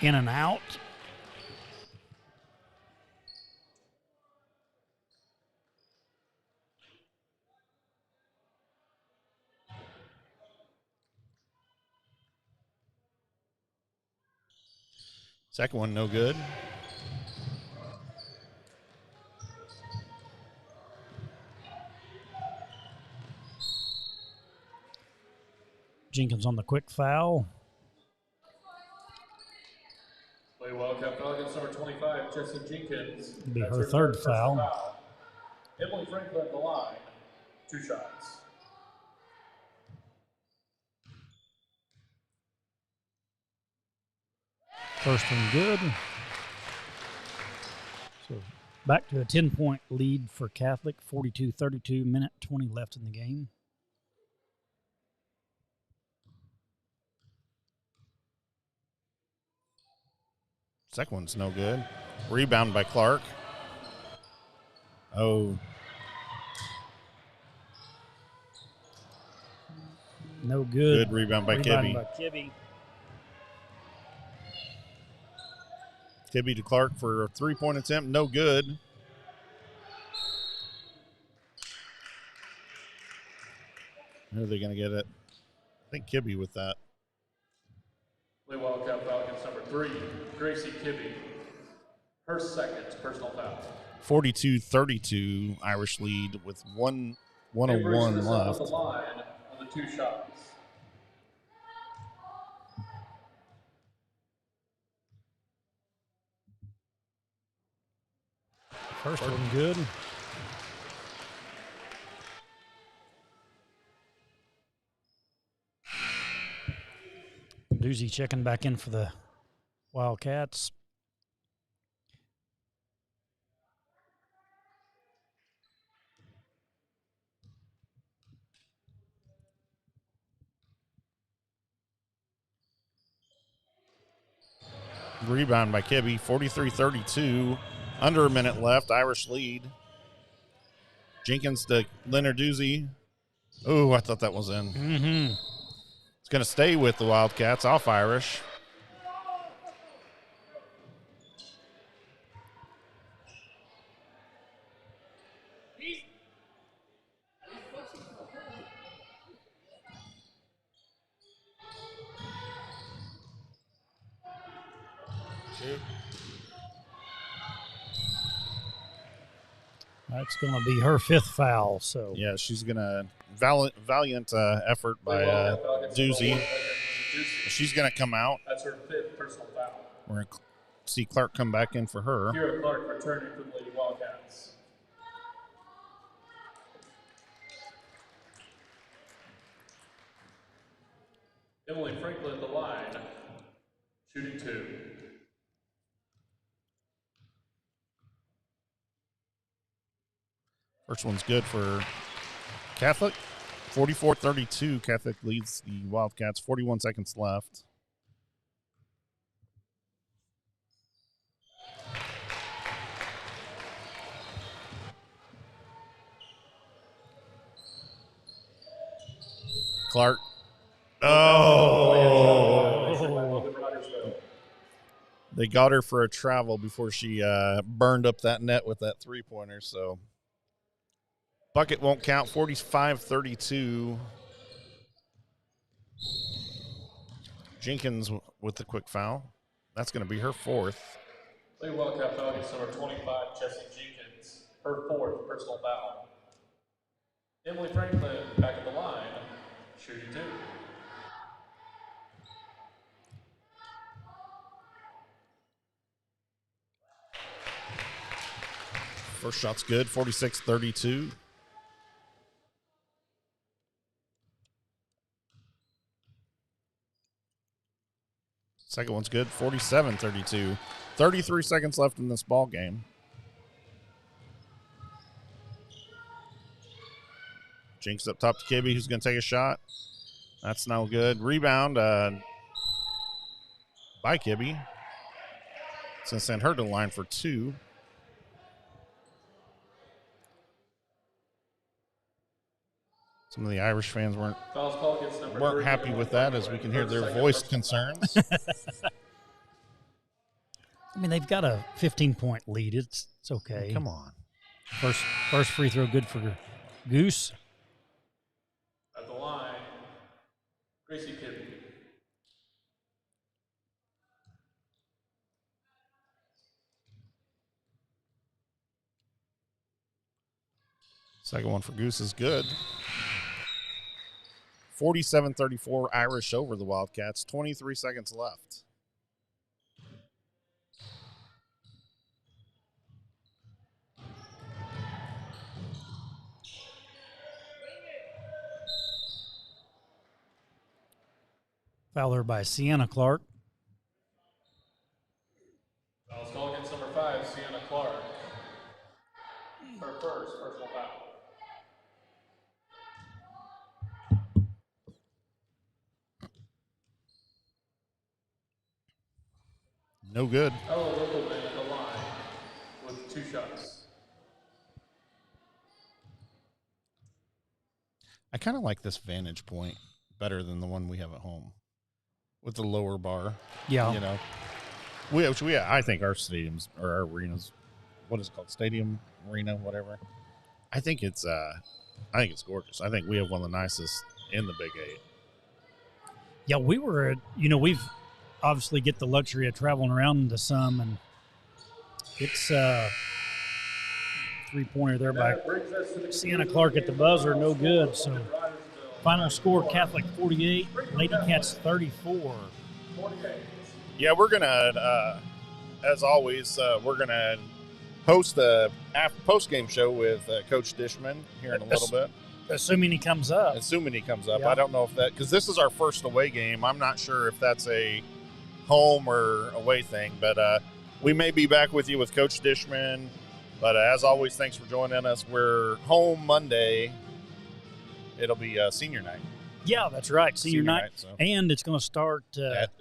2. In and out. Second one, no good. Jenkins on the quick foul. Play well, foul against number 25, Jesse Jenkins. It'll be her third foul. Emily Franklin at the line. 2 shots. First one good. So back to a 10-point lead for Catholic. 42-32, minute 20 left in the game. Second one's no good. Rebound by Clark. Oh. No good. Good rebound by Kibbe. Kibbe to Clark for a 3-point attempt. No good. Who are they going to get it? I think Kibbe with that. Play Wildcat foul against number 3, Gracie Kibbe. Her second personal foul. 42-32 Irish lead with 1:01 left. On the line on the 2 shots. First one good. Doozy checking back in for the Wildcats. Rebound by Kibbe. 43-32. Under a minute left. Irish lead. Jenkins to Lenarduzzi. Oh, I thought that was in. Mm-hmm. It's going to stay with the Wildcats, off Irish. That's going to be her 5th foul. So yeah, she's going to valiant effort by Doozy. She's going to come out. That's her 5th personal foul. We're going to see Clark come back in for her. Kira Clark returning for the Lady Wildcats. Emily Franklin at the line, shooting 2. First one's good for Catholic. 44-32. Catholic leads the Wildcats. 41 seconds left. Clark. Oh. They got her for a travel before she burned up that net with that three-pointer, so bucket won't count. 45-32. Jenkins with the quick foul. That's going to be her 4th. Lady Wildcat foul against number 25, Jessie Jenkins, her 4th personal foul. Emily Franklin back at the line, shooting 2. First shot's good, 46-32. Second one's good, 47-32. 33 seconds left in this ball game. Jinx up top to Kibbe, who's going to take a shot. That's no good. Rebound by Kibbe. It's going to send her to the line for 2. Some of the Irish fans weren't happy with that, as we can hear their voiced concerns. I mean, they've got a 15-point lead. It's okay. Come on. First free throw good for Goose. At the line, Gracie Kibbe. Second one for Goose is good. 47-34, Irish over the Wildcats. 23 seconds left. Foul by Sienna Clark. Foul's called against number 5, Sienna Clark. Her 1st personal foul. No good. Ella Wippleman at the line with 2 shots. I kind of like this vantage point better than the one we have at home with the lower bar. Yeah. You know, I think our stadiums or our arenas, what is it called? Stadium, arena, whatever. I think it's gorgeous. I think we have one of the nicest in the Big 8. Yeah, we've obviously get the luxury of traveling around to some, and it's three-pointer there by Sienna Clark at the buzzer, no good. So final score, Catholic 48, LadyCats 34. Yeah, we're going to, as always, we're going to host a post-game show with Coach Dishman here in a little bit. Assuming he comes up. Yeah. I don't know if that – because this is our first away game. I'm not sure if that's a home or away thing, but we may be back with you with Coach Dishman. But as always, thanks for joining us. We're home Monday. It'll be senior night. Yeah, that's right. Senior night. So. And it's going to start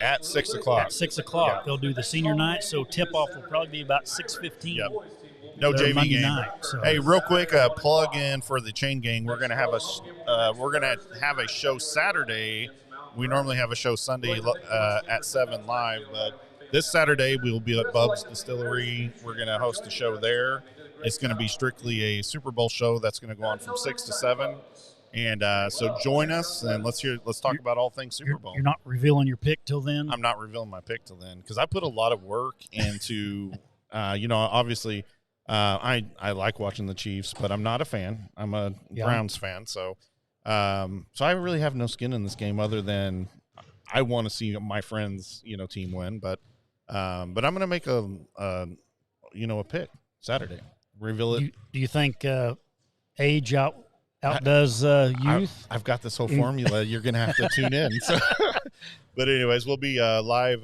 at 6 o'clock. At 6 o'clock. Yeah. They'll do the senior night, so tip-off will probably be about 6:15. Yep. No their JV Monday game. night. So. Hey, real quick, plug in for the Chain Gang. We're gonna have a show Saturday. We normally have a show Sunday at 7 live, but this Saturday we will be at Bub's Distillery. We're gonna host a show there. It's gonna be strictly a Super Bowl show that's gonna go on from 6 to 7. And so join us and let's talk about all things Super Bowl. You're not revealing your pick till then? I'm not revealing my pick till then because I put a lot of work into, obviously I like watching the Chiefs, but I'm not a fan. I'm a Browns fan. So I really have no skin in this game other than I want to see my friends, team win. But I'm going to make a pick Saturday. Reveal it. Do you think age outdoes youth? I've got this whole formula. You're going to have to tune in. So. But anyways, we'll be live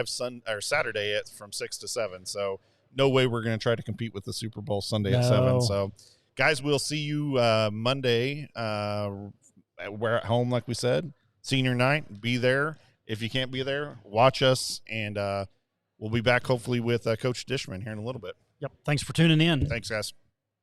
Saturday from 6 to 7. So no way we're going to try to compete with the Super Bowl Sunday at 7. So guys, we'll see you Monday. We're at home, like we said. Senior night, be there. If you can't be there, watch us, and we'll be back hopefully with Coach Dishman here in a little bit. Yep. Thanks for tuning in. Thanks, guys.